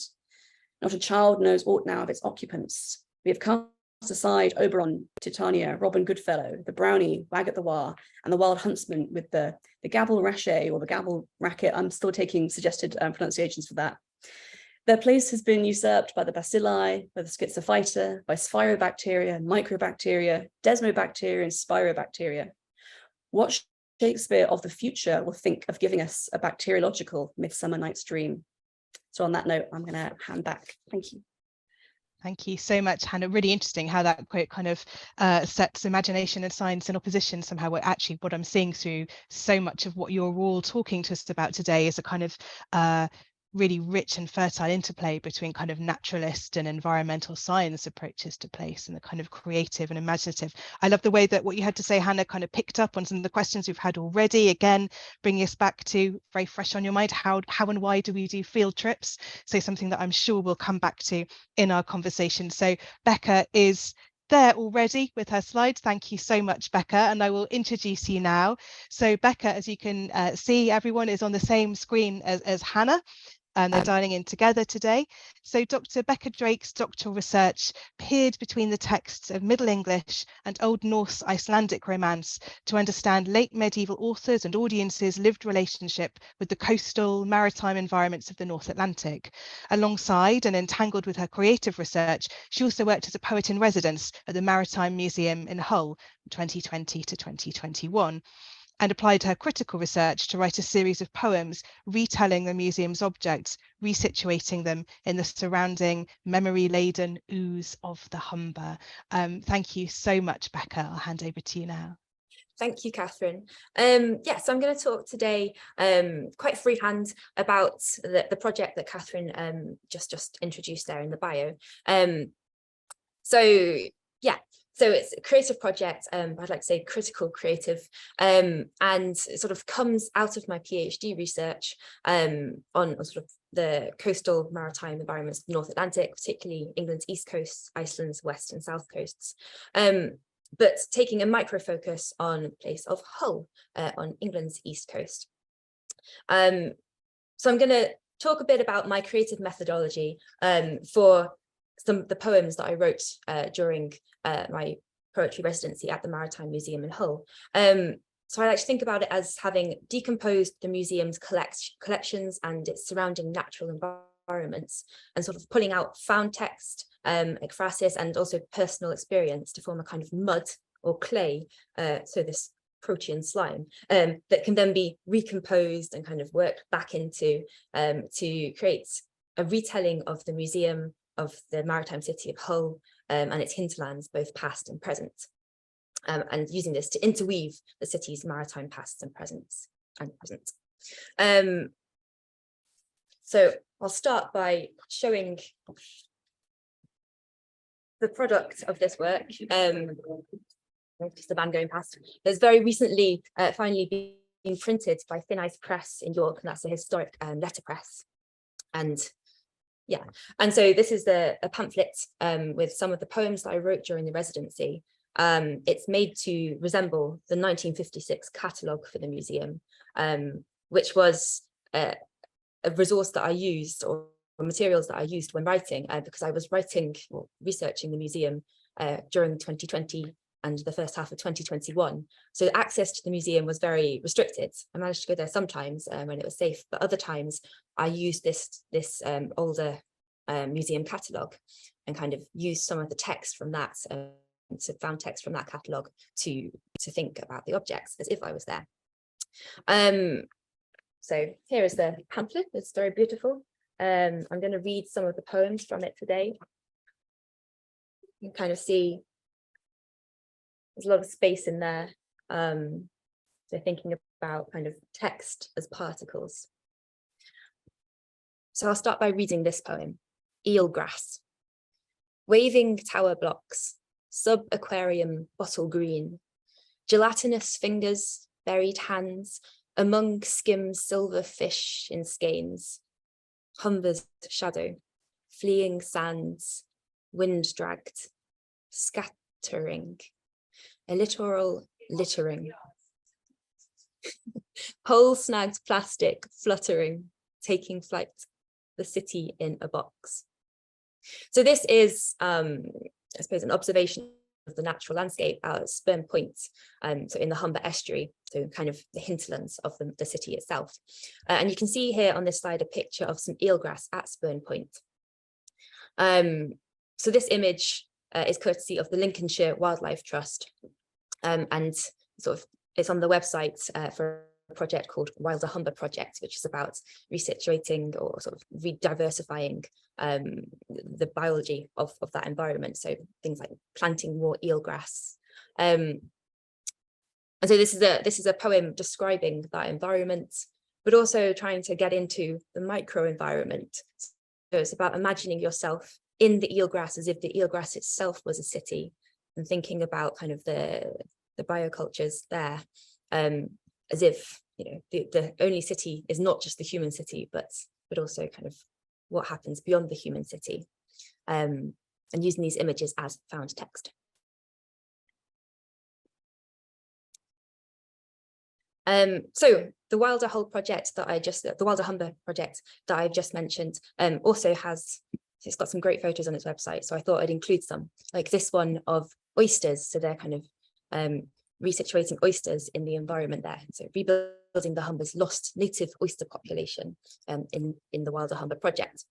Not a child knows aught now of its occupants. We have cast aside Oberon, Titania, Robin Goodfellow, the Brownie, Wag at the War, and the Wild Huntsman with the Gabble Rachet or the Gabble Racket. I'm still taking suggested pronunciations for that. Their place has been usurped by the bacilli, by the schizophyta, by spirobacteria, microbacteria, desmobacteria, and spirobacteria. What Shakespeare of the future will think of giving us a bacteriological Midsummer Night's Dream?" So on that note, I'm going to hand back. Thank you. Thank you so much, Hannah. Really interesting how that quote kind of sets imagination and science in opposition somehow. Actually, what I'm seeing through so much of what you're all talking to us about today is a kind of really rich and fertile interplay between kind of naturalist and environmental science approaches to place and the kind of creative and imaginative. I love the way that what you had to say, Hannah, kind of picked up on some of the questions we've had already, again bringing us back to very fresh on your mind, how and why do we do field trips? So something that I'm sure we'll come back to in our conversation. So Becca is there already with her slides. Thank you so much, Becca, and I will introduce you now. So Becca, as you can see, everyone is on the same screen as Hannah. And they're dialing in together today. So Dr. Becca Drake's doctoral research peered between the texts of Middle English and Old Norse Icelandic romance to understand late medieval authors and audiences' lived relationship with the coastal maritime environments of the North Atlantic. Alongside and entangled with her creative research, she also worked as a poet in residence at the Maritime Museum in Hull from 2020 to 2021. And applied her critical research to write a series of poems retelling the museum's objects, resituating them in the surrounding memory-laden ooze of the Humber. Thank you so much, Becca. I'll hand over to you now. Thank you, Catherine. Yes, I'm going to talk today quite freehand about the project that Catherine just introduced there in the bio. So it's a creative project, I'd like to say critical creative, and it sort of comes out of my PhD research on sort of the coastal maritime environments of the North Atlantic, particularly England's east coast, Iceland's west and south coasts, but taking a micro focus on the place of Hull on England's east coast. So I'm going to talk a bit about my creative methodology for some of the poems that I wrote during my poetry residency at the Maritime Museum in Hull. So I like to think about it as having decomposed the museum's collections and its surrounding natural environments and sort of pulling out found text, ekphrasis, and also personal experience to form a kind of mud or clay, so this protean slime, that can then be recomposed and kind of worked back into to create a retelling of the museum of the maritime city of Hull and its hinterlands, both past and present, and using this to interweave the city's maritime pasts and presents and present. So I'll start by showing the product of this work. Just the van going past. There's very recently finally been printed by Thin Ice Press in York, and that's a historic letterpress. And yeah, and so this is a pamphlet with some of the poems that I wrote during the residency. It's made to resemble the 1956 catalogue for the museum, which was a resource that I used, or materials that I used when writing, because I was researching the museum during 2020 and the first half of 2021. So access to the museum was very restricted. I managed to go there sometimes when it was safe, but other times I used this older museum catalogue and kind of used some of the text from that, found text from that catalogue to think about the objects as if I was there. So here is the pamphlet. It's very beautiful. I'm going to read some of the poems from it today. You can kind of see there's a lot of space in there. So thinking about kind of text as particles. So I'll start by reading this poem, Eelgrass. Waving tower blocks, sub-aquarium bottle green, gelatinous fingers, buried hands, among skim silver fish in skeins, Humber's shadow, fleeing sands, wind dragged, scattering, a littoral littering, pole snagged plastic fluttering, taking flight, the city in a box. So this is, I suppose, an observation of the natural landscape out at Spurn Point, so in the Humber estuary, so kind of the hinterlands of the city itself. And you can see here on this slide a picture of some eelgrass at Spurn Point. So this image is courtesy of the Lincolnshire Wildlife Trust, and sort of it's on the website for project called Wilder Humber Project, which is about resituating or sort of rediversifying the biology of that environment. So things like planting more eelgrass. And so this is a poem describing that environment, but also trying to get into the micro environment. So it's about imagining yourself in the eelgrass as if the eelgrass itself was a city, and thinking about kind of the biocultures there, as if, you know, the only city is not just the human city, but also kind of what happens beyond the human city, and using these images as found text. So the Wilder Humber project that I've just mentioned also has, it's got some great photos on its website, so I thought I'd include some, like this one of oysters. So they're kind of resituating oysters in the environment there. So rebuilding the Humber's lost native oyster population in the Wilder Humber project.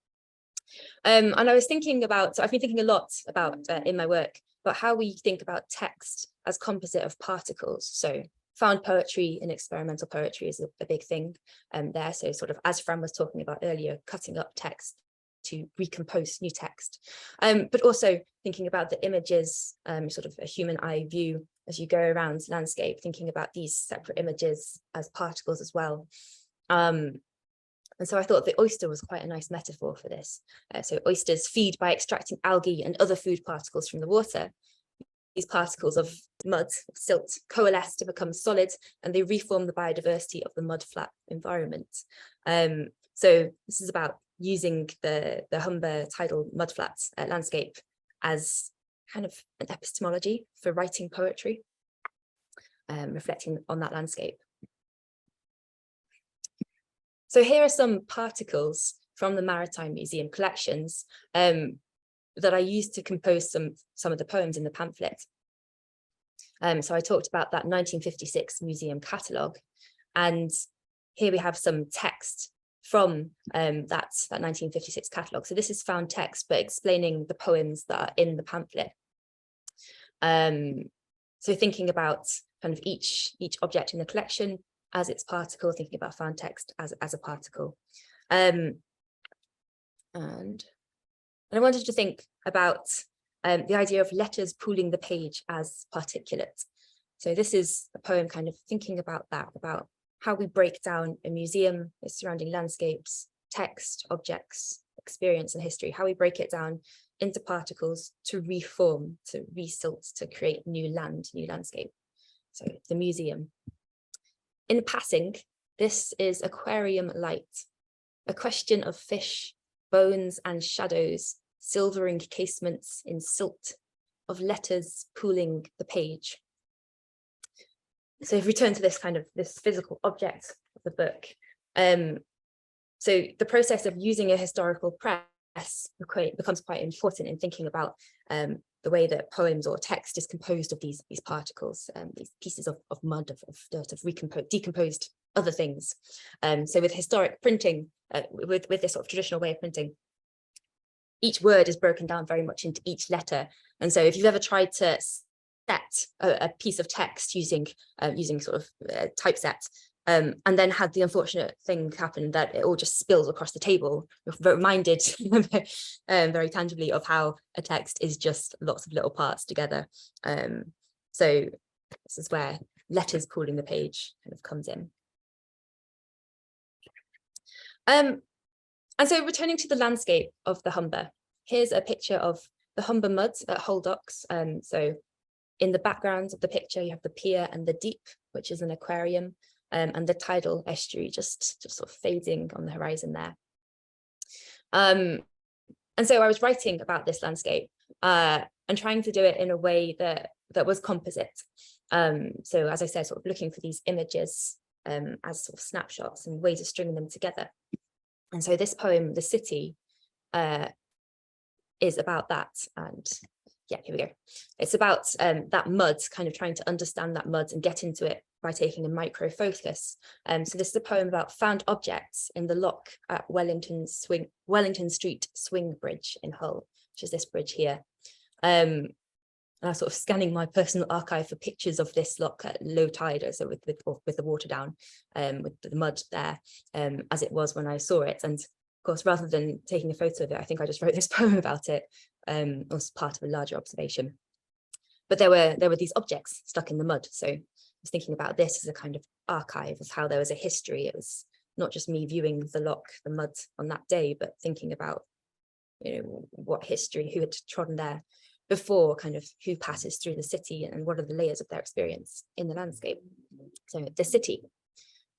And I was thinking about, so I've been thinking a lot about in my work about how we think about text as composite of particles. So found poetry and experimental poetry is a big thing there. So sort of, as Fran was talking about earlier, cutting up text to recompose new text, but also thinking about the images, sort of a human eye view as you go around landscape, thinking about these separate images as particles as well. And so I thought the oyster was quite a nice metaphor for this. So oysters feed by extracting algae and other food particles from the water. These particles of mud, silt, coalesce to become solid, and they reform the biodiversity of the mudflat environment. So this is about using the Humber tidal mudflats landscape as kind of an epistemology for writing poetry, reflecting on that landscape. So here are some particles from the Maritime Museum collections that I used to compose some of the poems in the pamphlet. So I talked about that 1956 museum catalogue, and here we have some text from that 1956 catalogue. So this is found text, but explaining the poems that are in the pamphlet. So thinking about kind of each object in the collection as its particle, thinking about found text as a particle. And I wanted to think about the idea of letters pooling the page as particulate. So this is a poem kind of thinking about that, about how we break down a museum, its surrounding landscapes, text, objects, experience and history, how we break it down into particles to reform, to resilt, to create new land, new landscape. So the museum. In passing, this is aquarium light, a question of fish, bones and shadows, silvering casements in silt, of letters pooling the page. So if we turn to this kind of this physical object of the book, so the process of using a historical press becomes quite important in thinking about the way that poems or text is composed of these particles, these pieces of mud, of dirt, of decomposed other things. So with historic printing, with this sort of traditional way of printing, each word is broken down very much into each letter. And so if you've ever tried to set a piece of text using sort of typeset, and then had the unfortunate thing happen that it all just spills across the table, you're reminded very tangibly of how a text is just lots of little parts together. So this is where letters pooling the page kind of comes in. And so returning to the landscape of the Humber, here's a picture of the Humber mud at Hull Docks. So in the background of the picture, you have the pier and the deep, which is an aquarium, and the tidal estuary just sort of fading on the horizon there. And so I was writing about this landscape and trying to do it in a way that was composite. So as I said, sort of looking for these images as sort of snapshots and ways of stringing them together. And so this poem, The City, is about that. And yeah, here we go. It's about that mud, kind of trying to understand that mud and get into it by taking a micro focus. So this is a poem about found objects in the lock at Wellington Street Swing Bridge in Hull, which is this bridge here. And I was sort of scanning my personal archive for pictures of this loch at low tide, so with the water down, with the mud there, as it was when I saw it. And of course, rather than taking a photo of it, I think I just wrote this poem about it, as part of a larger observation. But there were these objects stuck in the mud. So I was thinking about this as a kind of archive of how there was a history. It was not just me viewing the loch, the mud on that day, but thinking about, what history, who had trodden there before, kind of who passes through the city and what are the layers of their experience in the landscape. So the city,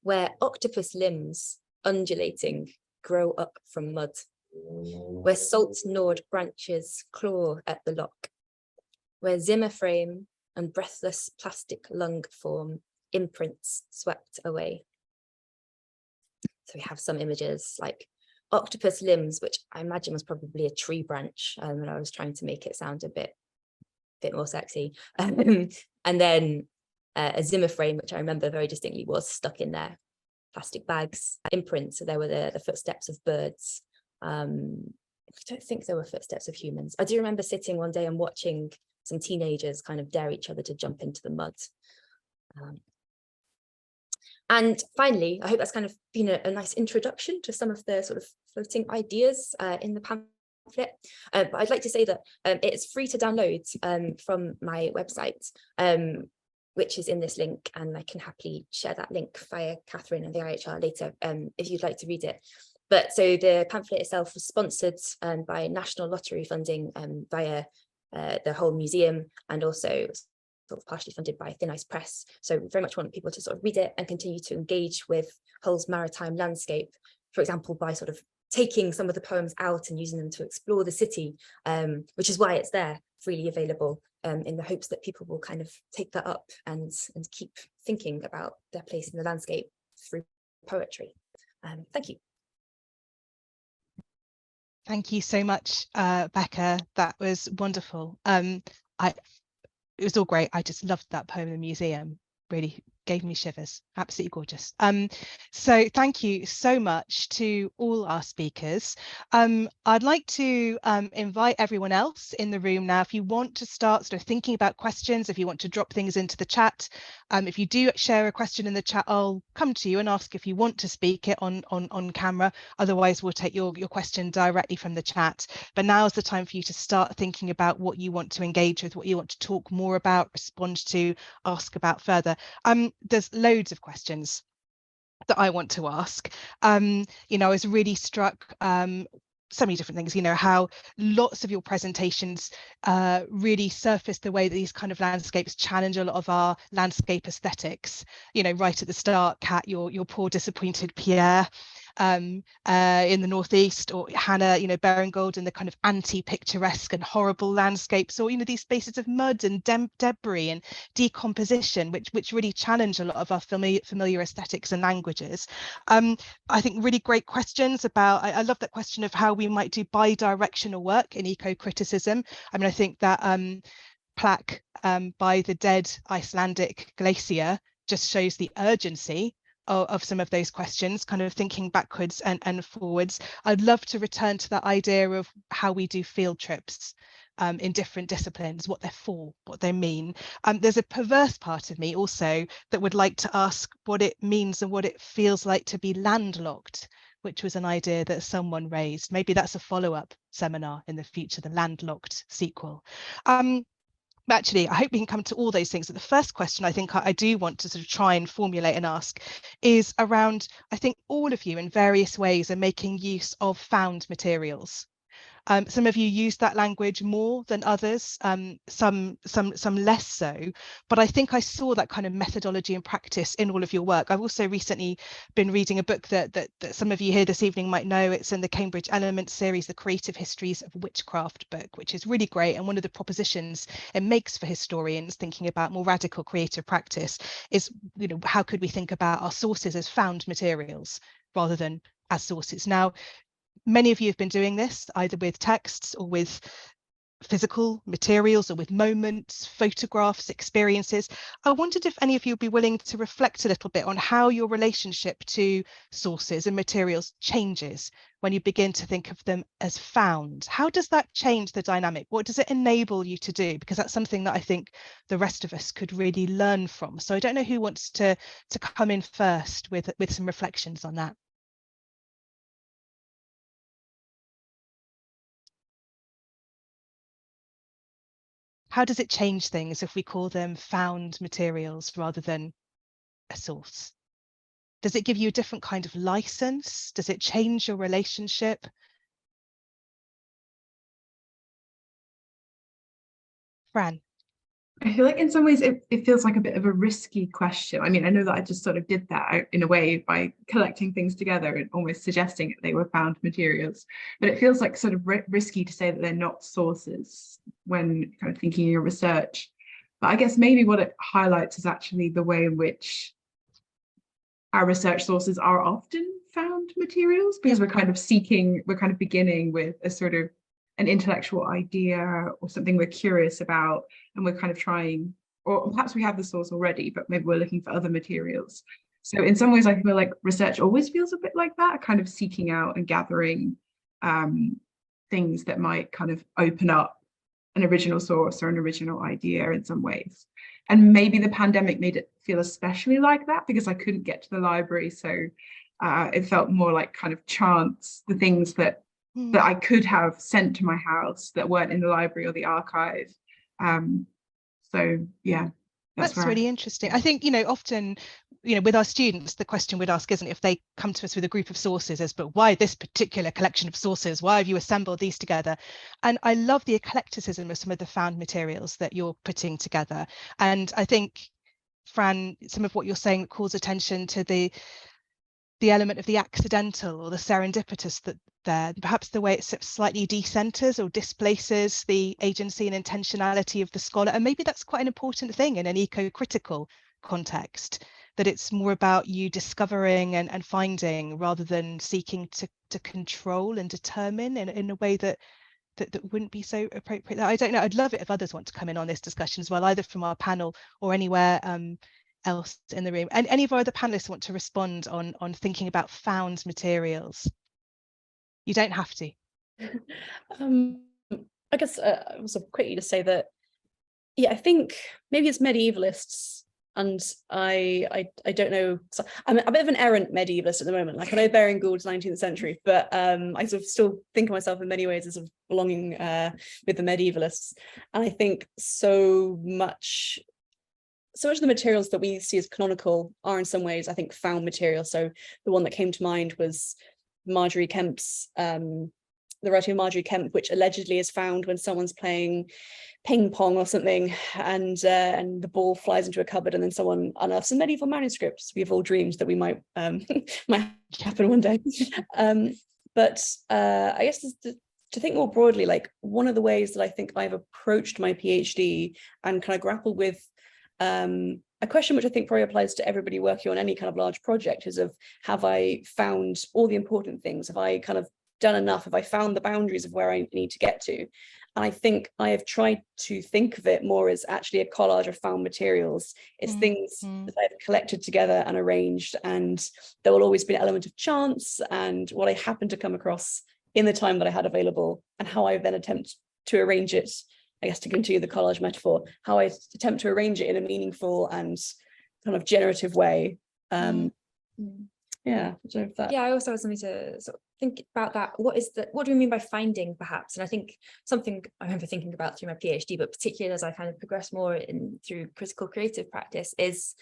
where octopus limbs undulating grow up from mud, where salt-gnawed branches claw at the loch, where Zimmer frame and breathless plastic lung form imprints swept away. So we have some images like octopus limbs, which I imagine was probably a tree branch, and I was trying to make it sound a bit more sexy. And then a Zimmer frame, which I remember very distinctly was stuck in there. Plastic bags, imprints, so there were the footsteps of birds. I don't think there were footsteps of humans. I do remember sitting one day and watching some teenagers kind of dare each other to jump into the mud. And finally, I hope that's kind of been a nice introduction to some of the sort of floating ideas in the pamphlet. But I'd like to say that it's free to download from my website, which is in this link, and I can happily share that link via Catherine and the IHR later if you'd like to read it. But so the pamphlet itself was sponsored by National Lottery funding via the whole museum, and also sort of partially funded by Thin Ice Press. So we very much want people to sort of read it and continue to engage with Hull's maritime landscape, for example, by sort of taking some of the poems out and using them to explore the city, which is why it's there, freely available, in the hopes that people will kind of take that up and keep thinking about their place in the landscape through poetry. Thank you. Thank you so much, Becca. That was wonderful. It was all great. I just loved that poem in the museum. Really gave me shivers. Absolutely gorgeous. So thank you so much to all our speakers. I'd like to invite everyone else in the room now, if you want to start sort of thinking about questions, if you want to drop things into the chat. If you do share a question in the chat, I'll come to you and ask if you want to speak it on camera. Otherwise, we'll take your question directly from the chat. But now's the time for you to start thinking about what you want to engage with, what you want to talk more about, respond to, ask about further. There's loads of questions that I want to ask. I was really struck so many different things, how lots of your presentations really surface the way that these kind of landscapes challenge a lot of our landscape aesthetics. Right at the start, Kat, your poor disappointed Pierre in the northeast, or Hannah, Berengold, and the kind of anti-picturesque and horrible landscapes, or these spaces of mud and debris and decomposition, which really challenge a lot of our familiar aesthetics and languages. I think really great questions about. I love that question of how we might do bi-directional work in eco-criticism. I think that plaque by the dead Icelandic glacier just shows the urgency of some of those questions, kind of thinking backwards and forwards. I'd love to return to that idea of how we do field trips in different disciplines, what they're for, what they mean. There's a perverse part of me also that would like to ask what it means and what it feels like to be landlocked, which was an idea that someone raised. Maybe that's a follow-up seminar in the future, the landlocked sequel. Actually, I hope we can come to all those things. But the first question I think I do want to sort of try and formulate and ask is around, I think all of you in various ways are making use of found materials. Some of you use that language more than others, some less so, but I think I saw that kind of methodology and practice in all of your work. I've also recently been reading a book that some of you here this evening might know. It's in the Cambridge Elements series, the Creative Histories of Witchcraft book, which is really great. And one of the propositions it makes for historians thinking about more radical creative practice is, how could we think about our sources as found materials rather than as sources? Now, many of you have been doing this either with texts or with physical materials or with moments, photographs, experiences. I wondered if any of you would be willing to reflect a little bit on how your relationship to sources and materials changes when you begin to think of them as found. How does that change the dynamic? What does it enable you to do? Because that's something that I think the rest of us could really learn from. So I don't know who wants to come in first with some reflections on that. How does it change things if we call them found materials rather than a source? Does it give you a different kind of license? Does it change your relationship? Fran? I feel like in some ways it feels like a bit of a risky question. I mean, I know that I just sort of did that in a way by collecting things together and almost suggesting that they were found materials, but it feels like sort of risky to say that they're not sources when kind of thinking your research. But I guess maybe what it highlights is actually the way in which our research sources are often found materials, because we're kind of beginning with a sort of an intellectual idea or something we're curious about, and we're kind of trying, or perhaps we have the source already, but maybe we're looking for other materials. So in some ways, I feel like research always feels a bit like that, kind of seeking out and gathering things that might kind of open up an original source or an original idea in some ways. And maybe the pandemic made it feel especially like that because I couldn't get to the library. So it felt more like kind of chance, the things that I could have sent to my house that weren't in the library or the archive. So yeah, that's really interesting. I think, often, with our students, the question we'd ask isn't if they come to us with a group of sources as, but why this particular collection of sources? Why have you assembled these together? And I love the eclecticism of some of the found materials that you're putting together. And I think, Fran, some of what you're saying calls attention to the element of the accidental or the serendipitous that there, perhaps the way it slightly decenters or displaces the agency and intentionality of the scholar. And maybe that's quite an important thing in an eco-critical context, that it's more about you discovering and finding rather than seeking to control and determine in a way that wouldn't be so appropriate. I don't know, I'd love it if others want to come in on this discussion as well, either from our panel or anywhere else in the room. And any of our other panelists want to respond on thinking about found materials? You don't have to. I guess also quickly to say that, yeah, I think maybe it's medievalists, and I don't know. So I'm a bit of an errant medievalist at the moment. Like, I know Baring Gould's 19th century, but I sort of still think of myself in many ways as sort of belonging with the medievalists. And I think so much of the materials that we see as canonical are in some ways, I think, found material. So the one that came to mind was Marjorie Kemp's, the writing of Marjorie Kemp, which allegedly is found when someone's playing ping pong or something, and the ball flies into a cupboard, and then someone unearths a medieval manuscript. We've all dreamed that we might happen one day. But I guess to think more broadly, like, one of the ways that I think I've approached my PhD and kind of grappled with a question which I think probably applies to everybody working on any kind of large project is of, have I found all the important things? Have I kind of done enough? Have I found the boundaries of where I need to get to? And I think I have tried to think of it more as actually a collage of found materials. It's things that I've collected together and arranged, and there will always be an element of chance and what I happen to come across in the time that I had available, and how I then attempt to arrange it. I guess, to continue the collage metaphor, how I attempt to arrange it in a meaningful and kind of generative way. Yeah, I don't know if that... Yeah, I also have something to sort of think about that. What do we mean by finding, perhaps? And I think something I remember thinking about through my PhD, but particularly as I kind of progress more through critical creative practice, is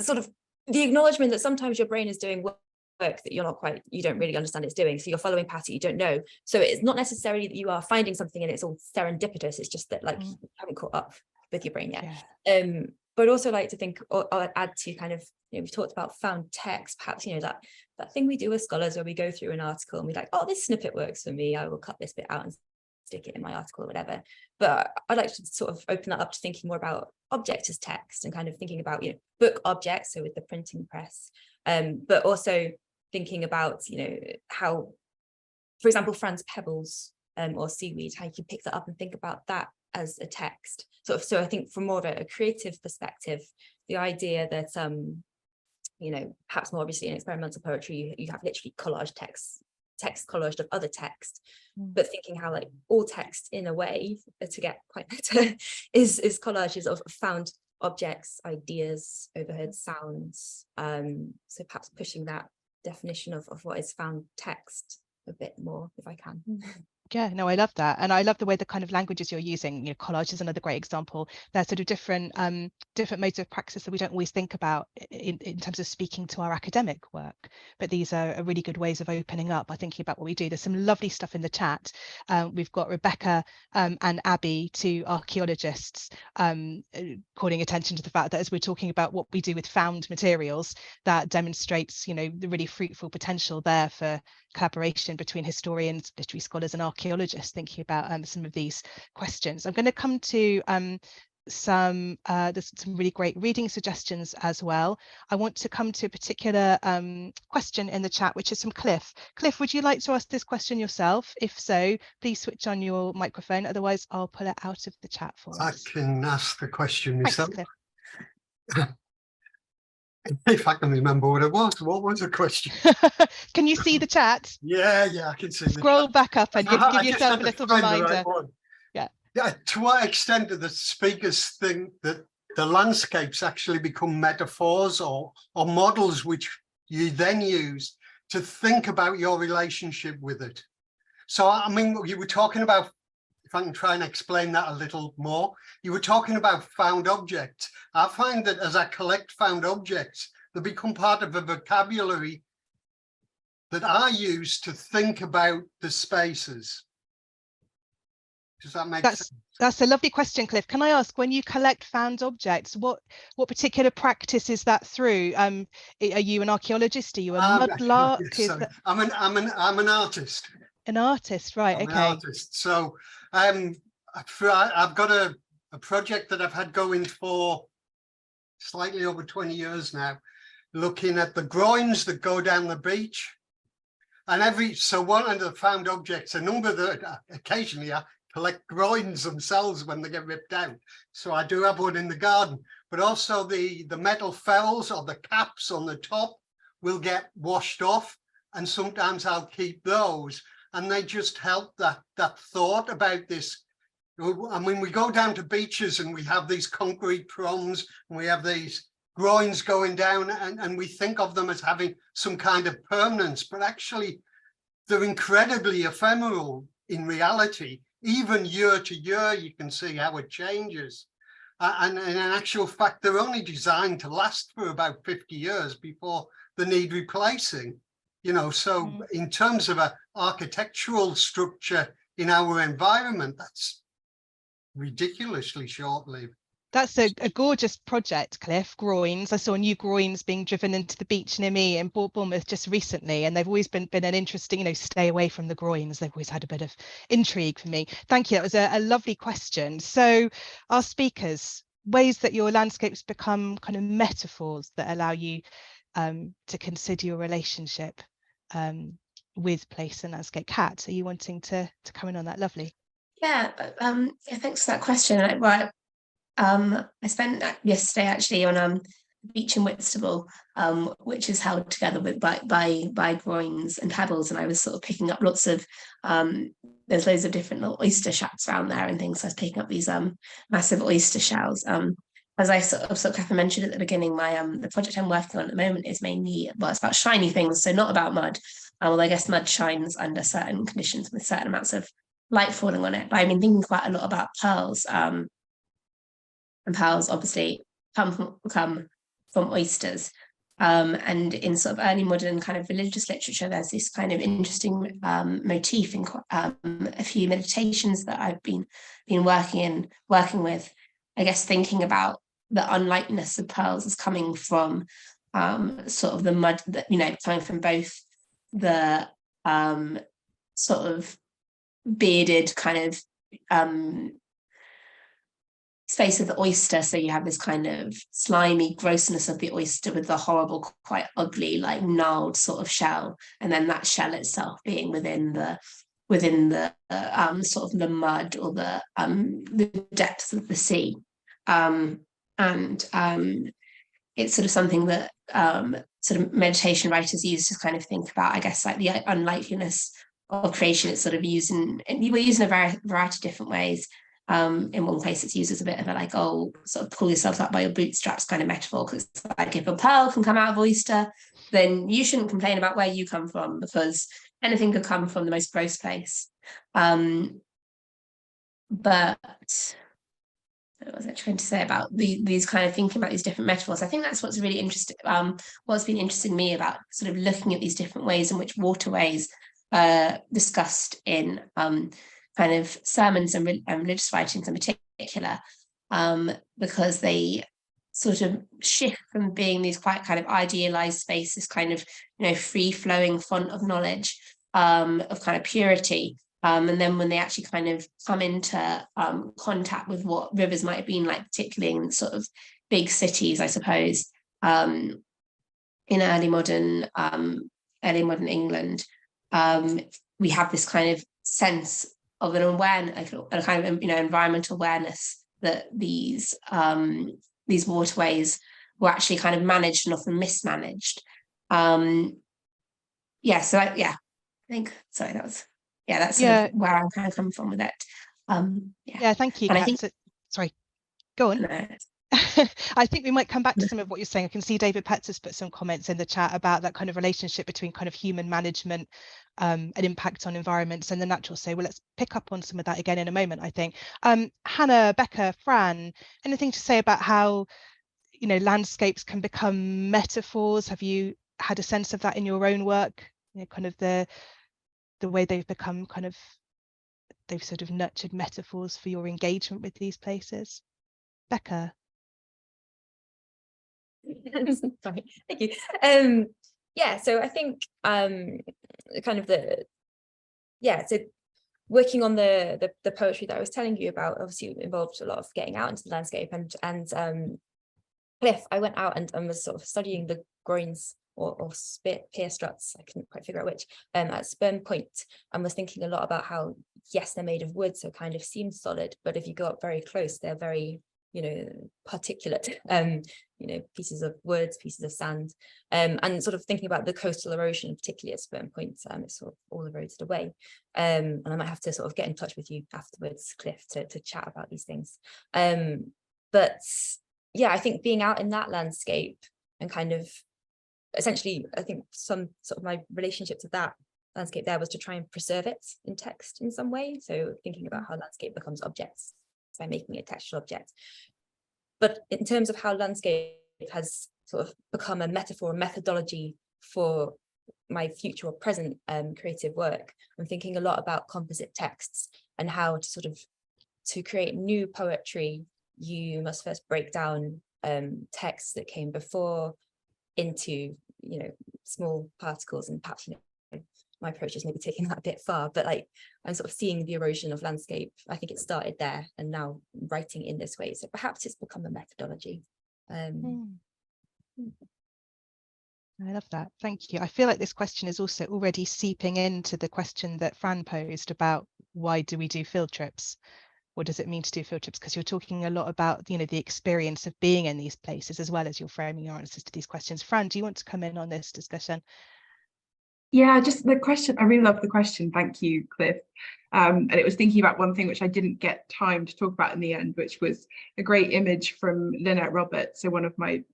sort of the acknowledgement that sometimes your brain is doing work that you don't really understand it's doing. So you're following paths that you don't know. So it's not necessarily that you are finding something and it's all serendipitous. It's just that, like, you haven't caught up with your brain yet. Yeah. But also like to think or add to kind of, we've talked about found text, perhaps, that thing we do as scholars where we go through an article and we're like, oh, this snippet works for me, I will cut this bit out and stick it in my article or whatever. But I'd like to sort of open that up to thinking more about object as text and kind of thinking about, book objects, so with the printing press, but also thinking about, how, for example, Fran's pebbles or seaweed, how you can pick that up and think about that as a text. So I think from more of a creative perspective, the idea that, you know, perhaps more obviously in experimental poetry, you have literally collage text collaged of other text, but thinking how like all text in a way, to get quite better, is collages of found objects, ideas, overheard sounds. So perhaps pushing that definition of what is found text a bit more, if I can. Yeah, no, I love that. And I love the way the kind of languages you're using. You know, collage is another great example. They're sort of different modes of practice that we don't always think about in terms of speaking to our academic work. But these are really good ways of opening up by thinking about what we do. There's some lovely stuff in the chat. We've got Rebecca and Abby, two archaeologists, calling attention to the fact that as we're talking about what we do with found materials, that demonstrates, you know, the really fruitful potential there for collaboration between historians, literary scholars and archaeologists thinking about some of these questions. I'm going to come to there's some really great reading suggestions as well. I want to come to a particular question in the chat, which is from Cliff. Cliff, would you like to ask this question yourself? If so, please switch on your microphone, otherwise I'll pull it out of the chat for us. I can ask the question myself. Thanks, Cliff. If I can remember what it was. What was the question? Can you see the chat? Yeah, I can see. Scroll back up and give yourself a little reminder. Right, yeah. To what extent do the speakers think that the landscapes actually become metaphors or models which you then use to think about your relationship with it? So, I mean, you were talking about, if I can try and explain that a little more, you were talking about found objects. I find that as I collect found objects, they become part of a vocabulary that I use to think about the spaces. Does that make sense? That's a lovely question, Cliff. Can I ask, when you collect found objects, what particular practice is that through? Are you an architect? Are you a mudlark? I'm an artist. An artist, right? I'm okay. An artist. So I've got a project that I've had going for slightly over 20 years now, looking at the groins that go down the beach. And so one of the found objects, a number that occasionally I collect groins themselves when they get ripped out. So I do have one in the garden, but also the metal fells or the caps on the top will get washed off. And sometimes I'll keep those. And they just help that thought about this. I mean, we go down to beaches and we have these concrete prongs and we have these groins going down and we think of them as having some kind of permanence, but actually they're incredibly ephemeral in reality. Even year to year, you can see how it changes. And in actual fact, they're only designed to last for about 50 years before they need replacing. You know, so in terms of an architectural structure in our environment, that's ridiculously short-lived. That's a gorgeous project, Cliff. Groins. I saw new groins being driven into the beach near me in Bournemouth just recently, and they've always been an interesting, you know, stay away from the groins. They've always had a bit of intrigue for me. Thank you. That was a lovely question. So our speakers, ways that your landscapes become kind of metaphors that allow you to consider your relationship with place and landscape. Kat, are you wanting to come in on that? Lovely. Yeah, thanks for that question. I spent yesterday actually on a beach in Whitstable, which is held together with by groins and paddles, and I was sort of picking up lots of there's loads of different little oyster shacks around there and things. So I was picking up these massive oyster shells. As I sort of Catherine mentioned at the beginning, my the project I'm working on at the moment is mainly, well, it's about shiny things, so not about mud. Although I guess mud shines under certain conditions with certain amounts of light falling on it. But I've been thinking quite a lot about pearls. And pearls obviously come from oysters. And in sort of early modern kind of religious literature, there's this kind of interesting motif in a few meditations that I've been working with, I guess, thinking about the unlikeness of pearls as coming from sort of the mud that, you know, coming from both the sort of bearded kind of space of the oyster. So you have this kind of slimy grossness of the oyster with the horrible, quite ugly, like gnarled sort of shell, and then that shell itself being within the within the sort of the mud or the depths of the sea. It's sort of something that sort of meditation writers use to kind of think about, I guess, like the unlikeliness of creation. It's sort of used we're using a variety of different ways. In one place it's used as a bit of a like, oh, sort of pull yourself up by your bootstraps kind of metaphor, because it's like, if a pearl can come out of oyster, then you shouldn't complain about where you come from, because anything could come from the most gross place. But what was I trying to say about these kind of thinking about these different metaphors? I think that's what's really interesting. What's been interesting me about sort of looking at these different ways in which waterways are discussed in kind of sermons and religious writings in particular, because they sort of shift from being these quite kind of idealized spaces, kind of, you know, free flowing font of knowledge, of kind of purity. And then when they actually kind of come into contact with what rivers might have been like, particularly in sort of big cities, I suppose, in early modern England, we have this kind of sense of an awareness, a kind of, you know, environmental awareness that these waterways were actually kind of managed and often mismanaged. I think, sorry, that's sort of where I'm kind of coming from with it. Yeah, thank you. And I think, sorry, go on. No. I think we might come back to some of what you're saying. I can see David Petz has put some comments in the chat about that kind of relationship between kind of human management and impact on environments and the natural. So, well, let's pick up on some of that again in a moment, I think. Hannah, Becca, Fran, anything to say about how, you know, landscapes can become metaphors? Have you had a sense of that in your own work? You know, kind of the way they've become kind of, they've sort of nurtured metaphors for your engagement with these places. Becca. Sorry, thank you. Yeah, so I think kind of so working on the poetry that I was telling you about obviously involved a lot of getting out into the landscape, and Cliff, I went out and was sort of studying the groins or pier struts, I couldn't quite figure out which, at Sperm Point, and was thinking a lot about how, yes, they're made of wood, so kind of seem solid, but if you go up very close, they're very, you know, particulate, you know, pieces of wood, pieces of sand, and sort of thinking about the coastal erosion, particularly at Sperm Point. It's sort of all eroded away, and I might have to sort of get in touch with you afterwards, Cliff, to chat about these things. But yeah, I think being out in that landscape and kind of essentially, I think some sort of my relationship to that landscape there was to try and preserve it in text in some way. So thinking about how landscape becomes objects by making it a textual object. But in terms of how landscape has sort of become a metaphor, a methodology for my future or present creative work, I'm thinking a lot about composite texts and how to create new poetry, you must first break down texts that came before into, you know, small particles, and perhaps, you know, my approach is maybe taking that a bit far, but like I'm sort of seeing the erosion of landscape. I think it started there and now writing in this way. So perhaps it's become a methodology. I love that. Thank you. I feel like this question is also already seeping into the question that Fran posed about why do we do field trips? What does it mean to do field trips? Because you're talking a lot about, you know, the experience of being in these places, as well as you're framing your answers to these questions. Fran, do you want to come in on this discussion? Yeah, just the question. I really love the question. Thank you, Cliff. And it was thinking about one thing which I didn't get time to talk about in the end, which was a great image from Lynette Roberts, so one of my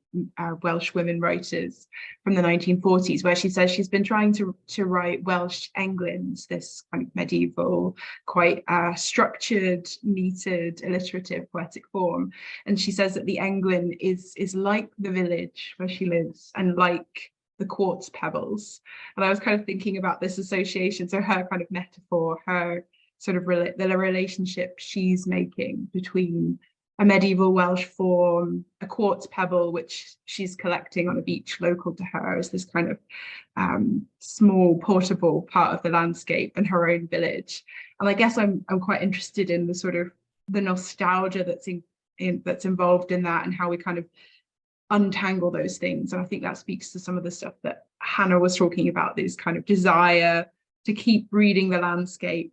Welsh women writers from the 1940s, where she says she's been trying to write Welsh englyn, this kind of medieval, quite structured, metered, alliterative, poetic form. And she says that the englyn is like the village where she lives, and like the quartz pebbles. And I was kind of thinking about this association, so her kind of metaphor, her sort of the relationship she's making between a medieval Welsh form, a quartz pebble, which she's collecting on a beach local to her as this kind of small portable part of the landscape, and her own village. And I guess I'm quite interested in the sort of the nostalgia that's involved in that, and how we kind of untangle those things. And I think that speaks to some of the stuff that Hannah was talking about, this kind of desire to keep reading the landscape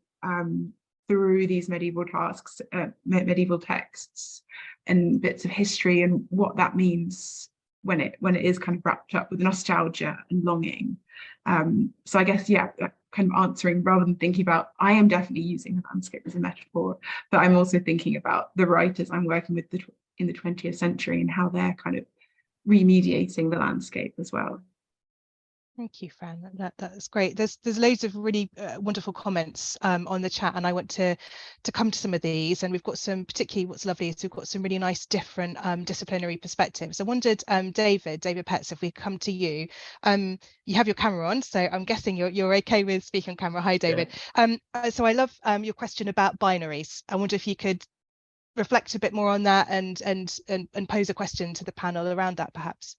through these medieval tasks, medieval texts and bits of history, and what that means when it is kind of wrapped up with nostalgia and longing. So I guess, yeah, kind of answering rather than thinking about, I am definitely using the landscape as a metaphor, but I'm also thinking about the writers I'm working with in the 20th century and how they're kind of remediating the landscape as well. Thank you, Fran. That's great. There's loads of really wonderful comments on the chat, and I want to come to some of these. And we've got some, particularly what's lovely is we've got some really nice different disciplinary perspectives. I wondered, David Petts, if we come to you. You have your camera on, so I'm guessing you're okay with speaking on camera. Hi, David. Yeah. So I love your question about binaries. I wonder if you could reflect a bit more on that and pose a question to the panel around that, perhaps.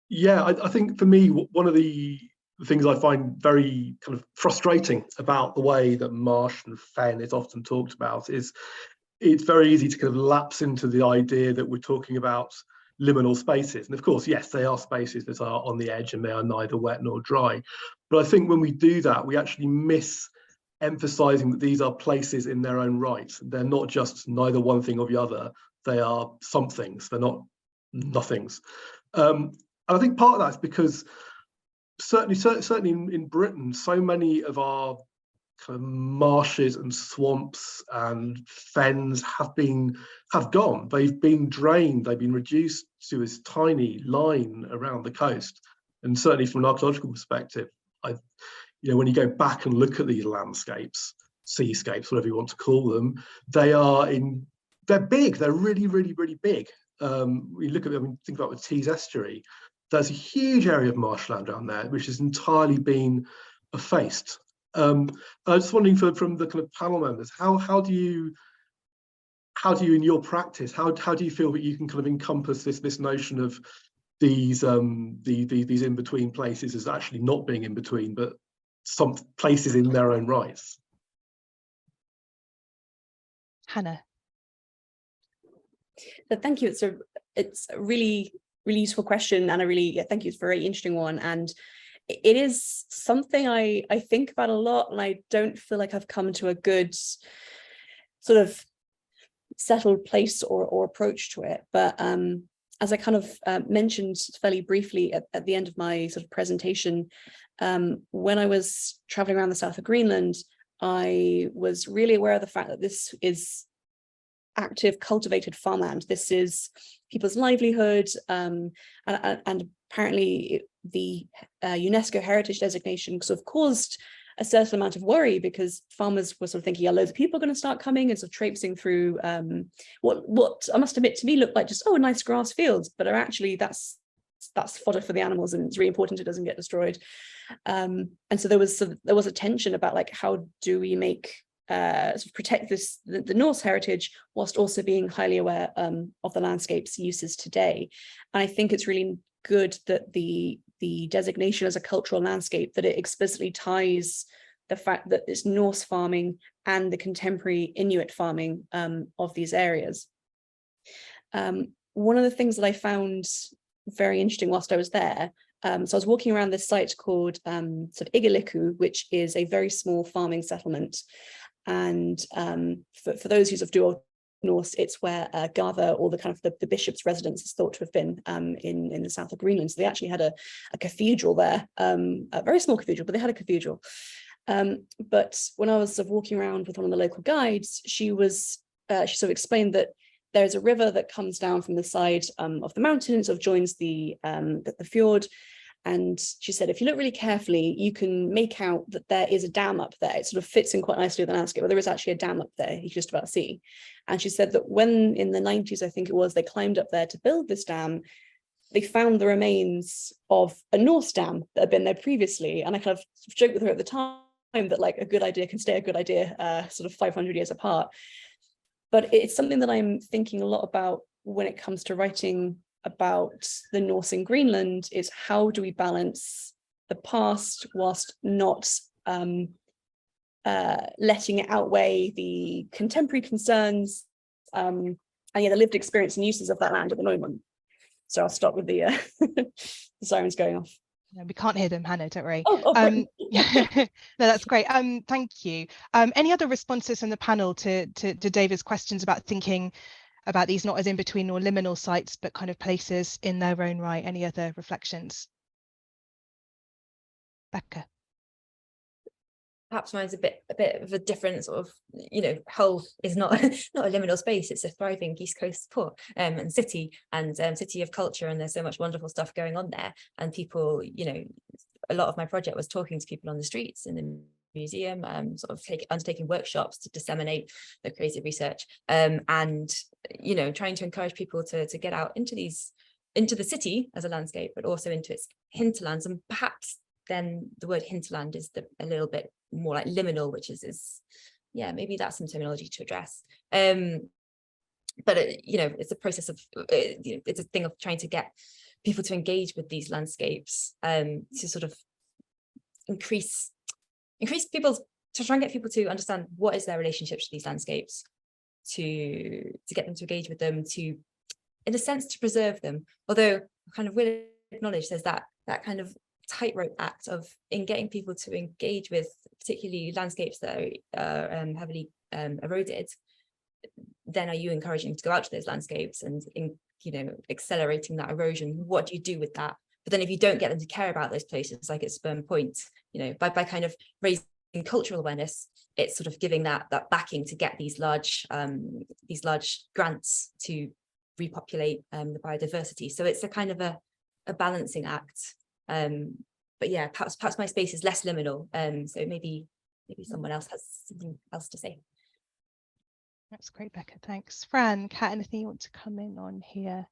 Yeah, I think for me, one of the things I find very kind of frustrating about the way that marsh and fen is often talked about is it's very easy to kind of lapse into the idea that we're talking about liminal spaces. And of course, yes, they are spaces that are on the edge and they are neither wet nor dry. But I think when we do that, we actually miss emphasizing that these are places in their own right. They're not just neither one thing or the other. They are somethings. They're not nothings. And I think part of that's because certainly in Britain, so many of our kind of marshes and swamps and fens have gone. They've been drained. They've been reduced to this tiny line around the coast. And certainly from an archaeological perspective, when you go back and look at these landscapes, seascapes, whatever you want to call them, they're big. They're really, really, really big. We look at them, think about the Tees estuary. There's a huge area of marshland around there, which has entirely been effaced. I was just wondering from the kind of panel members, how do you in your practice, how do you feel that you can kind of encompass this notion of these in between places as actually not being in between, but some places in their own rights? Hannah. Thank you. It's a really useful question, and thank you. It's a very interesting one, and it is something I think about a lot, and I don't feel like I've come to a good sort of settled place or approach to it. But as I kind of mentioned fairly briefly at the end of my sort of presentation, when I was traveling around the south of Greenland, I was really aware of the fact that this is active cultivated farmland. This is people's livelihood, and apparently the UNESCO heritage designation sort of caused a certain amount of worry, because farmers were sort of thinking, loads of people are going to start coming and sort of traipsing through what I must admit to me looked like just nice grass fields, but are actually that's fodder for the animals, and it's really important it doesn't get destroyed. And so there was a tension about like, how do we make sort of protect the Norse heritage whilst also being highly aware of the landscape's uses today. And I think it's really good that the designation as a cultural landscape, that it explicitly ties the fact that it's Norse farming and the contemporary Inuit farming of these areas. One of the things that I found very interesting whilst I was there, so I was walking around this site called sort of Igaliku, which is a very small farming settlement. And for those who sort of do Old Norse, it's where Gartha, or the kind of the bishop's residence, is thought to have been in the south of Greenland. So they actually had a cathedral there, a very small cathedral, but they had a cathedral. But when I was sort of walking around with one of the local guides, she sort of explained that there's a river that comes down from the side of the mountain, sort of joins the fjord. And she said, if you look really carefully, you can make out that there is a dam up there. It sort of fits in quite nicely with the landscape, but there is actually a dam up there, you can just about see. And she said that when in the 90s, I think it was, they climbed up there to build this dam, they found the remains of a Norse dam that had been there previously. And I kind of joked with her at the time that like a good idea can stay a good idea sort of 500 years apart. But it's something that I'm thinking a lot about when it comes to writing about the Norse in Greenland, is how do we balance the past whilst not letting it outweigh the contemporary concerns and the lived experience and uses of that land at the moment. So I'll stop with the, the sirens going off. No, we can't hear them, Hannah, don't worry. Oh, No, that's great. Thank you. Any other responses from the panel to David's questions about thinking about these not as in between or liminal sites, but kind of places in their own right? Any other reflections? Becca. Perhaps mine's a bit of a different sort of, Hull is not not a liminal space. It's a thriving East Coast port and city, and city of culture, and there's so much wonderful stuff going on there. And people, a lot of my project was talking to people on the streets in the museum, sort of undertaking workshops to disseminate the creative research, and trying to encourage people to get out into the city as a landscape, but also into its hinterlands. And perhaps then the word hinterland is a little bit more like liminal, which is maybe that's some terminology to address. But it's a process of it's a thing of trying to get people to engage with these landscapes, to sort of increase people's, to try and get people to understand what is their relationship to these landscapes, to get them to engage with them, to, in a sense, to preserve them. Although I kind of will acknowledge there's that kind of tightrope act of getting people to engage with particularly landscapes that are heavily eroded. Then are you encouraging them to go out to those landscapes and accelerating that erosion? What do you do with that? But then if you don't get them to care about those places, like at Spurn Point, by kind of raising cultural awareness, it's sort of giving that backing to get these large grants to repopulate the biodiversity. So it's a kind of a balancing act. But yeah, perhaps my space is less liminal. So maybe someone else has something else to say. That's great, Becca. Thanks. Fran, Kat, anything you want to come in on here?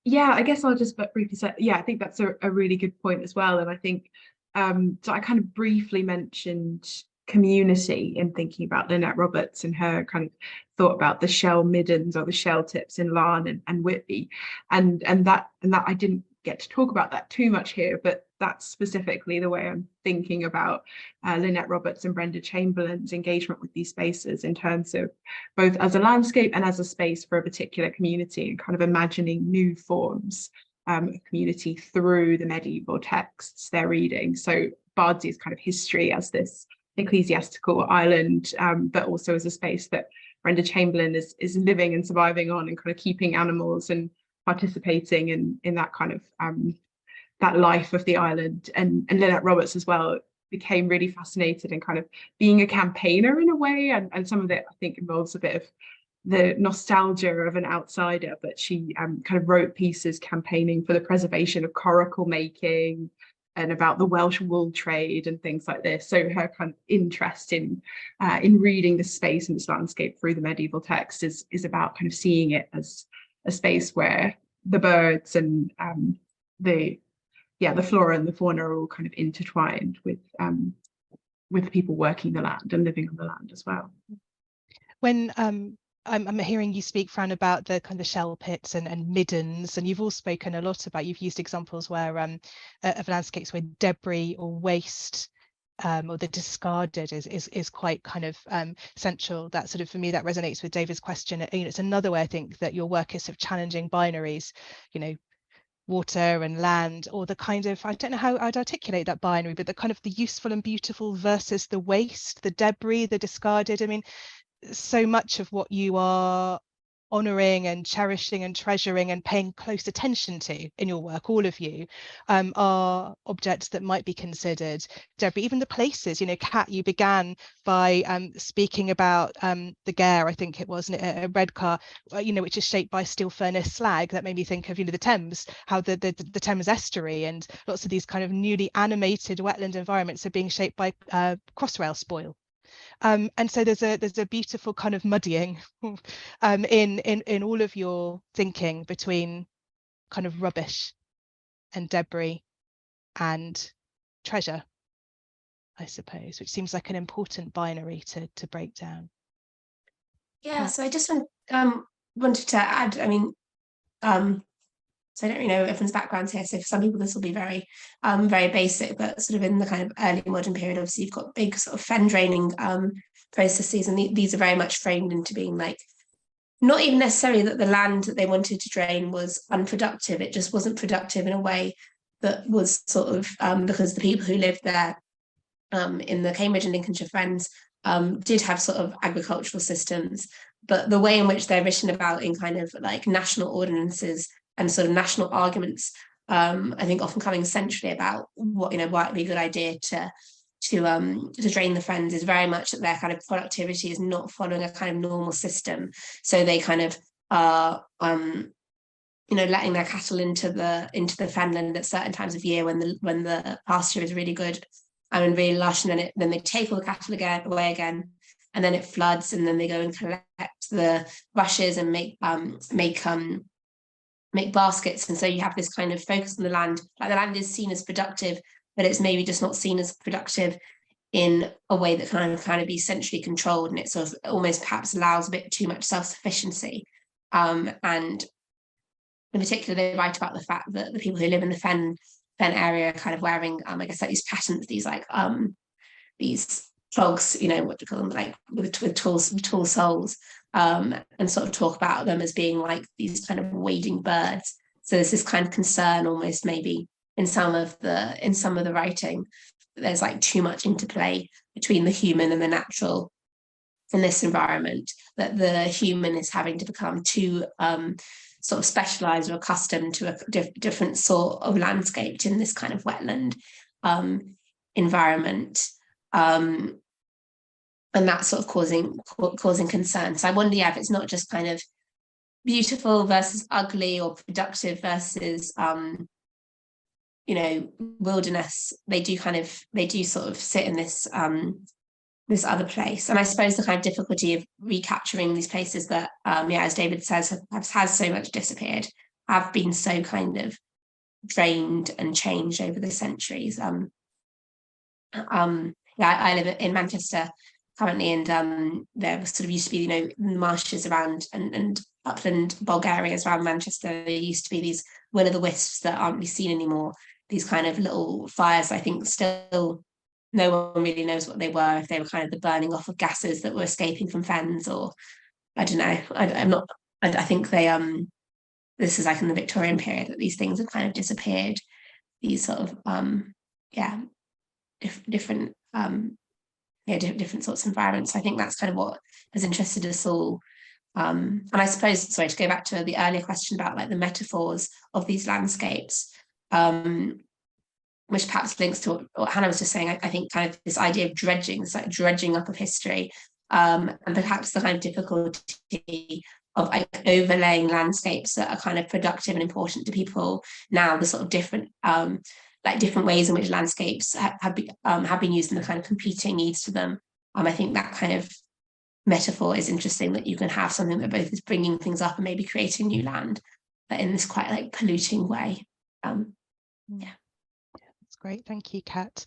Yeah, I guess I'll just briefly say, yeah, I think that's a really good point as well. And I think, so I kind of briefly mentioned community in thinking about Lynette Roberts and her kind of thought about the shell middens or the shell tips in Larne and Whitby, and that I didn't get to talk about that too much here, but that's specifically the way I'm thinking about Lynette Roberts and Brenda Chamberlain's engagement with these spaces in terms of both as a landscape and as a space for a particular community, and kind of imagining new forms of community through the medieval texts they're reading. So Bardsley's kind of history as this ecclesiastical island, but also as a space that Brenda Chamberlain is living and surviving on, and kind of keeping animals and participating in that kind of that life of the island. And Lynette Roberts as well became really fascinated in kind of being a campaigner in a way, and some of it I think involves a bit of the nostalgia of an outsider, but she kind of wrote pieces campaigning for the preservation of coracle making and about the Welsh wool trade and things like this. So her kind of interest in reading the space and its landscape through the medieval text is about kind of seeing it as a space where the birds and the flora and the fauna are all kind of intertwined with people working the land and living on the land as well. When I'm hearing you speak, Fran, about the kind of shell pits and middens, and you've all spoken a lot about, you've used examples where of landscapes where debris or waste or the discarded is quite kind of central. That sort of, for me, that resonates with David's question. It's another way I think that your work is sort of challenging binaries, water and land, or the kind of, I don't know how I'd articulate that binary, but the kind of the useful and beautiful versus the waste, the debris, the discarded. I mean, so much of what you are honouring and cherishing and treasuring and paying close attention to in your work, all of you, are objects that might be considered debris, even the places. Kat, you began by speaking about the Gare, I think it was, a Redcar, which is shaped by steel furnace slag. That made me think of the Thames, how the Thames estuary and lots of these kind of newly animated wetland environments are being shaped by crossrail spoil. And so there's a beautiful kind of muddying in all of your thinking between kind of rubbish and debris and treasure, I suppose, which seems like an important binary to break down. Yeah, so I just wanted to add, so I don't really know everyone's backgrounds here. So for some people, this will be very, very basic, but sort of in the kind of early modern period, obviously you've got big sort of fen draining processes, and these are very much framed into being like, not even necessarily that the land that they wanted to drain was unproductive. It just wasn't productive in a way that was sort of because the people who lived there in the Cambridge and Lincolnshire Fens did have sort of agricultural systems, but the way in which they're written about in kind of like national ordinances and sort of national arguments, I think often coming centrally about what, why it'd be a good idea to drain the Fens is very much that their kind of productivity is not following a kind of normal system. So they kind of are letting their cattle into the fenland at certain times of year when the pasture is really good and really lush, and then they take all the cattle away again, and then it floods, and then they go and collect the rushes and make baskets. And so you have this kind of focus on the land, like the land is seen as productive, but it's maybe just not seen as productive in a way that can kind of be centrally controlled, and it sort of almost perhaps allows a bit too much self-sufficiency. And in particular, they write about the fact that the people who live in the fen area are kind of wearing, I guess, like these patterns, these clogs, what do you call them, like with tall soles, and sort of talk about them as being like these kind of wading birds. So there's this kind of concern, almost maybe in some of the writing, that there's like too much interplay between the human and the natural in this environment, that the human is having to become too sort of specialized or accustomed to a different sort of landscape in this kind of wetland environment, and that's sort of causing concern. So I wonder, if it's not just kind of beautiful versus ugly or productive versus wilderness. They do sort of sit in this this other place. And I suppose the kind of difficulty of recapturing these places that, as David says, has so much disappeared, have been so kind of drained and changed over the centuries. I live in Manchester currently, and there sort of used to be, marshes around and upland bog areas around Manchester. There used to be these will-o'-the-wisps that aren't really seen anymore. These kind of little fires, I think, still no one really knows what they were, if they were kind of the burning off of gases that were escaping from fens, or I don't know. I think they this is like in the Victorian period that these things have kind of disappeared. These sort of different sorts of environments. I think that's kind of what has interested us all. And I suppose, sorry, to go back to the earlier question about like the metaphors of these landscapes, which perhaps links to what Hannah was just saying. I think kind of this idea of dredging, this like dredging up of history, and perhaps the kind of difficulty of like overlaying landscapes that are kind of productive and important to people now, the sort of different ways in which landscapes have been used and the kind of competing needs to them. I think that kind of metaphor is interesting, that you can have something that both is bringing things up and maybe creating new land, but in this quite like polluting way. Great, thank you, Kat.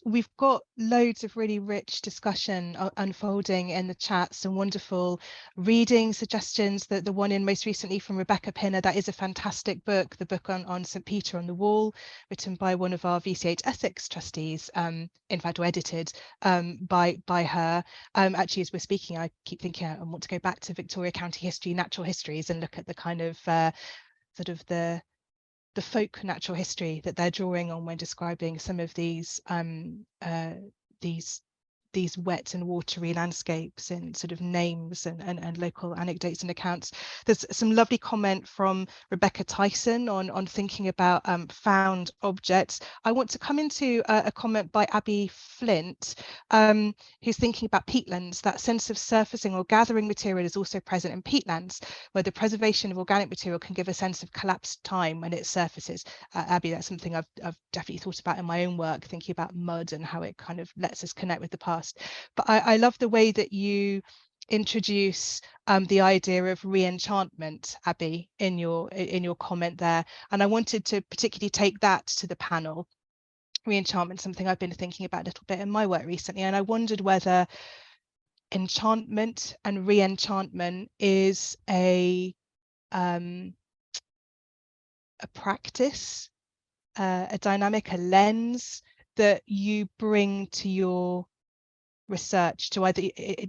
We've got loads of really rich discussion unfolding in the chat, some wonderful reading suggestions. The one in most recently from Rebecca Pinner, that is a fantastic book, the book on St. Peter on the Wall, written by one of our VCH Essex trustees, in fact, or edited by her. Actually, as we're speaking, I keep thinking I want to go back to Victoria County history, natural histories, and look at the kind of sort of the folk natural history that they're drawing on when describing some of these wet and watery landscapes and sort of names and local anecdotes and accounts. There's some lovely comment from Rebecca Tyson on thinking about found objects. I want to come into a comment by Abby Flint, who's thinking about peatlands. That sense of surfacing or gathering material is also present in peatlands, where the preservation of organic material can give a sense of collapsed time when it surfaces. Abby, that's something I've definitely thought about in my own work, thinking about mud and how it kind of lets us connect with the past. But I love the way that you introduce the idea of re-enchantment, Abby, in your comment there, and I wanted to particularly take that to the panel. Re-enchantment, something I've been thinking about a little bit in my work recently, and I wondered whether enchantment and re-enchantment is a practice, a dynamic, a lens that you bring to your research. To either,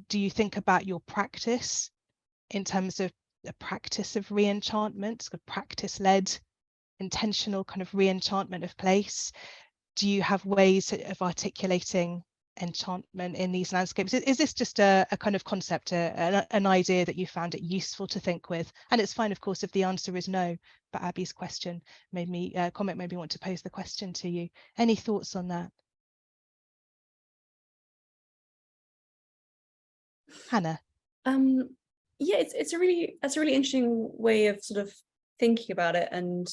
do you think about your practice in terms of a practice of re-enchantment, a practice-led intentional kind of re-enchantment of place? Do you have ways of articulating enchantment in these landscapes? Is this just a kind of concept, an idea that you found it useful to think with? And it's fine, of course, if the answer is no, but Abby's question made me comment made me want to pose the question to you. Any thoughts on that? Hannah? Yeah, it's a really interesting way of sort of thinking about it, and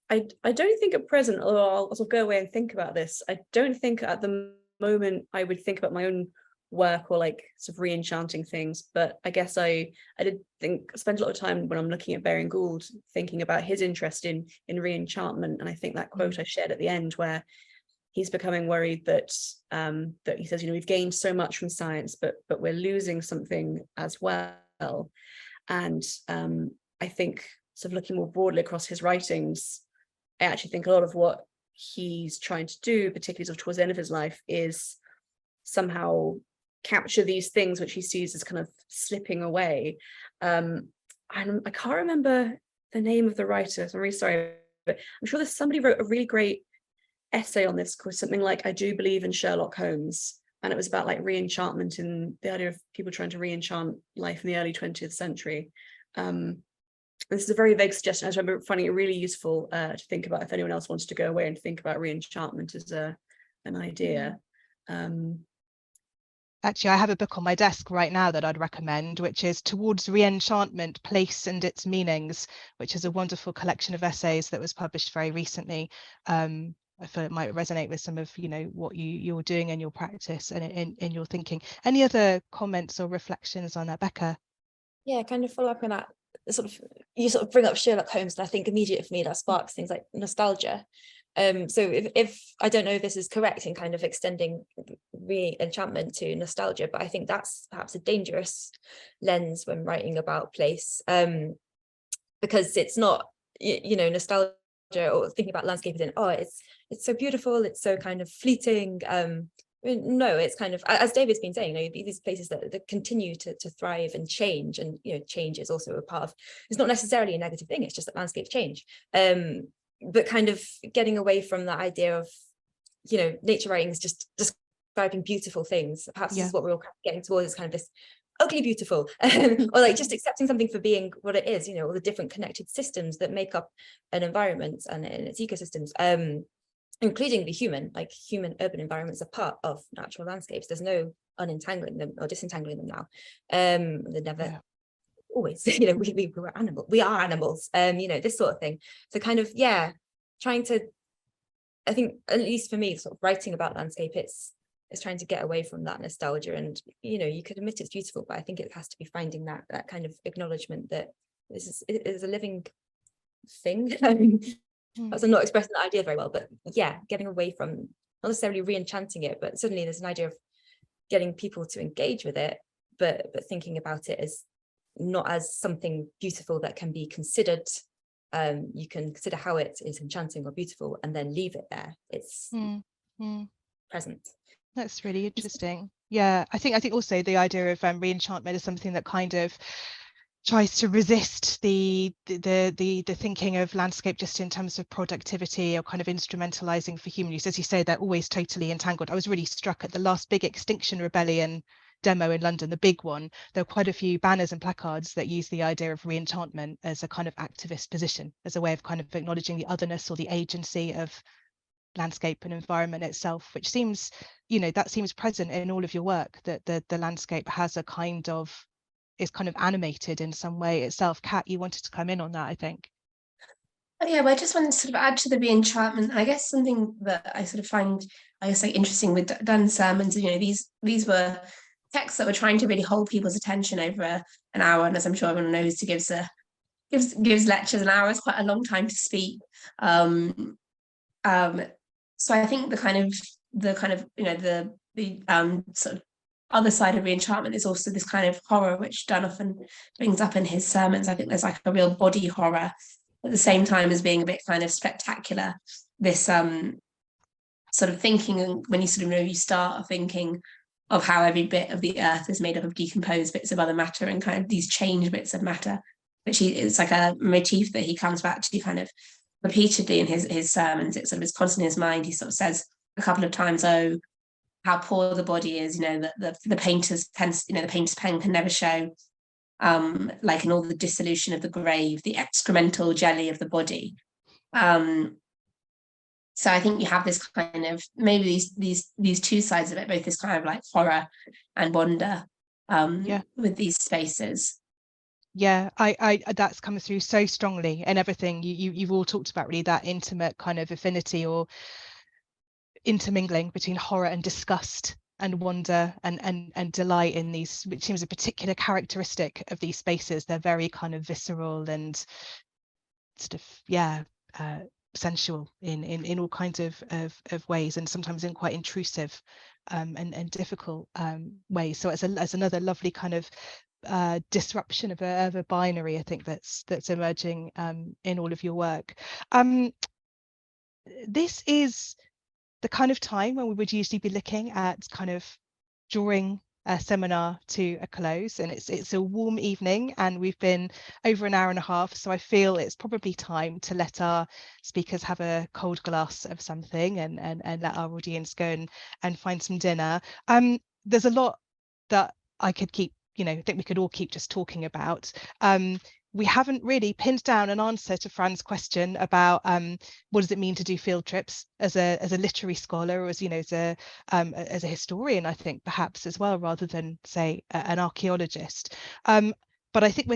I don't think at present, although I'll sort of go away and think about this, I don't think at the moment I would think about my own work or like sort of re-enchanting things, but I guess I did spend a lot of time when I'm looking at Baring Gould thinking about his interest in re-enchantment, and I think that quote I shared at the end where he's becoming worried that that he says, you know, we've gained so much from science, but we're losing something as well. And I think sort of looking more broadly across his writings, I actually think a lot of what he's trying to do, particularly sort of towards the end of his life, is somehow capture these things which he sees as kind of slipping away. And I can't remember the name of the writer, so I'm really sorry, but I'm sure there's somebody wrote a really great essay on this called something like I Do Believe in Sherlock Holmes, and it was about like re-enchantment and the idea of people trying to re-enchant life in the early 20th century. This is a very vague suggestion. I just remember finding it really useful to think about if anyone else wants to go away and think about re-enchantment as an idea. Actually, I have a book on my desk right now that I'd recommend, which is Towards Re-enchantment, Place and Its Meanings, which is a wonderful collection of essays that was published very recently. I feel it might resonate with some of, you know, what you're doing in your practice and in your thinking. Any other comments or reflections on that, Becca? Yeah, kind of follow up on that. You sort of bring up Sherlock Holmes, and I think immediately for me that sparks things like nostalgia. So if I don't know if this is correct in kind of extending re-enchantment to nostalgia, but I think that's perhaps a dangerous lens when writing about place, because it's not, you know, nostalgia or thinking about landscape as in, oh, it's so beautiful, it's so kind of fleeting. No, it's kind of, as David's been saying, you know, these places that continue to thrive and change, and, you know, change is also a part of, it's not necessarily a negative thing, it's just that landscapes change. But kind of getting away from that idea of, you know, nature writing is just describing beautiful things. Perhaps this is what we're all getting towards, is kind of this ugly beautiful, or like just accepting something for being what it is, you know, all the different connected systems that make up an environment and its ecosystems. Including the human urban environments are part of natural landscapes. There's no unentangling them or disentangling them now. They're never always, you know, we are animals, you know, this sort of thing. So kind of, yeah, trying to, I think, at least for me, sort of writing about landscape, it's trying to get away from that nostalgia. And, you know, you could admit it's beautiful, but I think it has to be finding that kind of acknowledgement that this is a living thing. I'm not expressing that idea very well, but yeah, getting away from not necessarily re-enchanting it, but certainly there's an idea of getting people to engage with it, but thinking about it as not as something beautiful that can be considered. You can consider how it is enchanting or beautiful and then leave it there. It's present. That's really interesting. Yeah, I think also the idea of re-enchantment is something that kind of tries to resist the thinking of landscape just in terms of productivity or kind of instrumentalizing for human use. As you say, they're always totally entangled. I was really struck at the last big Extinction Rebellion demo in London, the big one. There were quite a few banners and placards that use the idea of re-enchantment as a kind of activist position, as a way of kind of acknowledging the otherness or the agency of landscape and environment itself, which seems, you know, that seems present in all of your work, that the landscape has a kind of, is kind of animated in some way itself. Kat, you wanted to come in on that, I think. Oh, yeah, well, I just wanted to sort of add to the re-enchantment. I guess something that I sort of find, I guess, like interesting with Dunn's sermons, you know, these were texts that were trying to really hold people's attention over an hour, and as I'm sure everyone knows, to gives lectures an hour is quite a long time to speak. So I think the kind of you know the sort of other side of re-enchantment is also this kind of horror which Dunn often brings up in his sermons. I think there's like a real body horror at the same time as being a bit kind of spectacular. This sort of thinking, and when you sort of, you know, you start thinking of how every bit of the earth is made up of decomposed bits of other matter and kind of these change bits of matter. which it's like a motif that he comes back to kind of repeatedly in his sermons. It sort of is constantly in his mind. He sort of says a couple of times, "Oh, how poor the body is," the painter's pen, the painter's pen can never show, like in all the dissolution of the grave, the excremental jelly of the body. So I think you have this kind of, maybe these two sides of it, both this kind of like horror and wonder with these spaces. Yeah, I that's coming through so strongly in everything you've all talked about, really, that intimate kind of affinity or intermingling between horror and disgust and wonder and delight in these, which seems a particular characteristic of these spaces. They're very kind of visceral and sort of sensual in all kinds of ways, and sometimes in quite intrusive and difficult ways. So it's another lovely kind of disruption of a binary, I think, that's emerging in all of your work. This is the kind of time when we would usually be looking at kind of drawing a seminar to a close, and it's a warm evening and we've been over an hour and a half, so I feel it's probably time to let our speakers have a cold glass of something and let our audience go and find some dinner. There's a lot that I could keep, I think we could all keep just talking about. We haven't really pinned down an answer to Fran's question about what does it mean to do field trips as a literary scholar, or as a historian, I think, perhaps as well, rather than say an archaeologist. But I think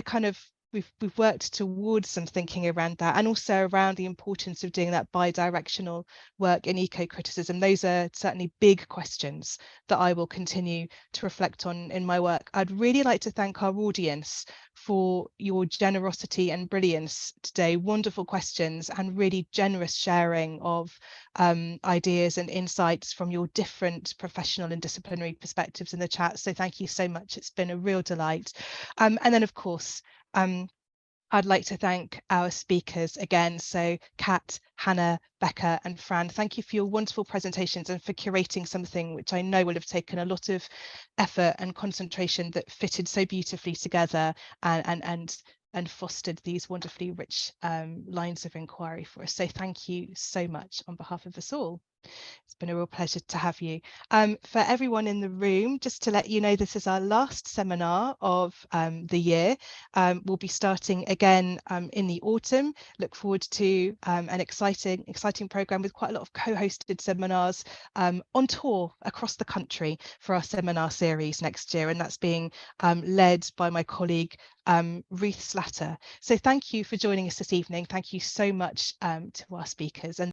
we've worked towards some thinking around that, and also around the importance of doing that bi-directional work in eco-criticism. Those are certainly big questions that I will continue to reflect on in my work. I'd really like to thank our audience for your generosity and brilliance today. Wonderful questions and really generous sharing of ideas and insights from your different professional and disciplinary perspectives in the chat. So thank you so much. It's been a real delight. And then, of course, I'd like to thank our speakers again. So Kat, Hannah, Becca and Fran, thank you for your wonderful presentations and for curating something which I know will have taken a lot of effort and concentration that fitted so beautifully together and fostered these wonderfully rich lines of inquiry for us. So thank you so much on behalf of us all. It's been a real pleasure to have you. For everyone in the room, just to let you know, this is our last seminar of the year. We'll be starting again in the autumn. Look forward to an exciting programme with quite a lot of co-hosted seminars on tour across the country for our seminar series next year, and that's being led by my colleague Ruth Slatter. So thank you for joining us this evening. Thank you so much to our speakers. And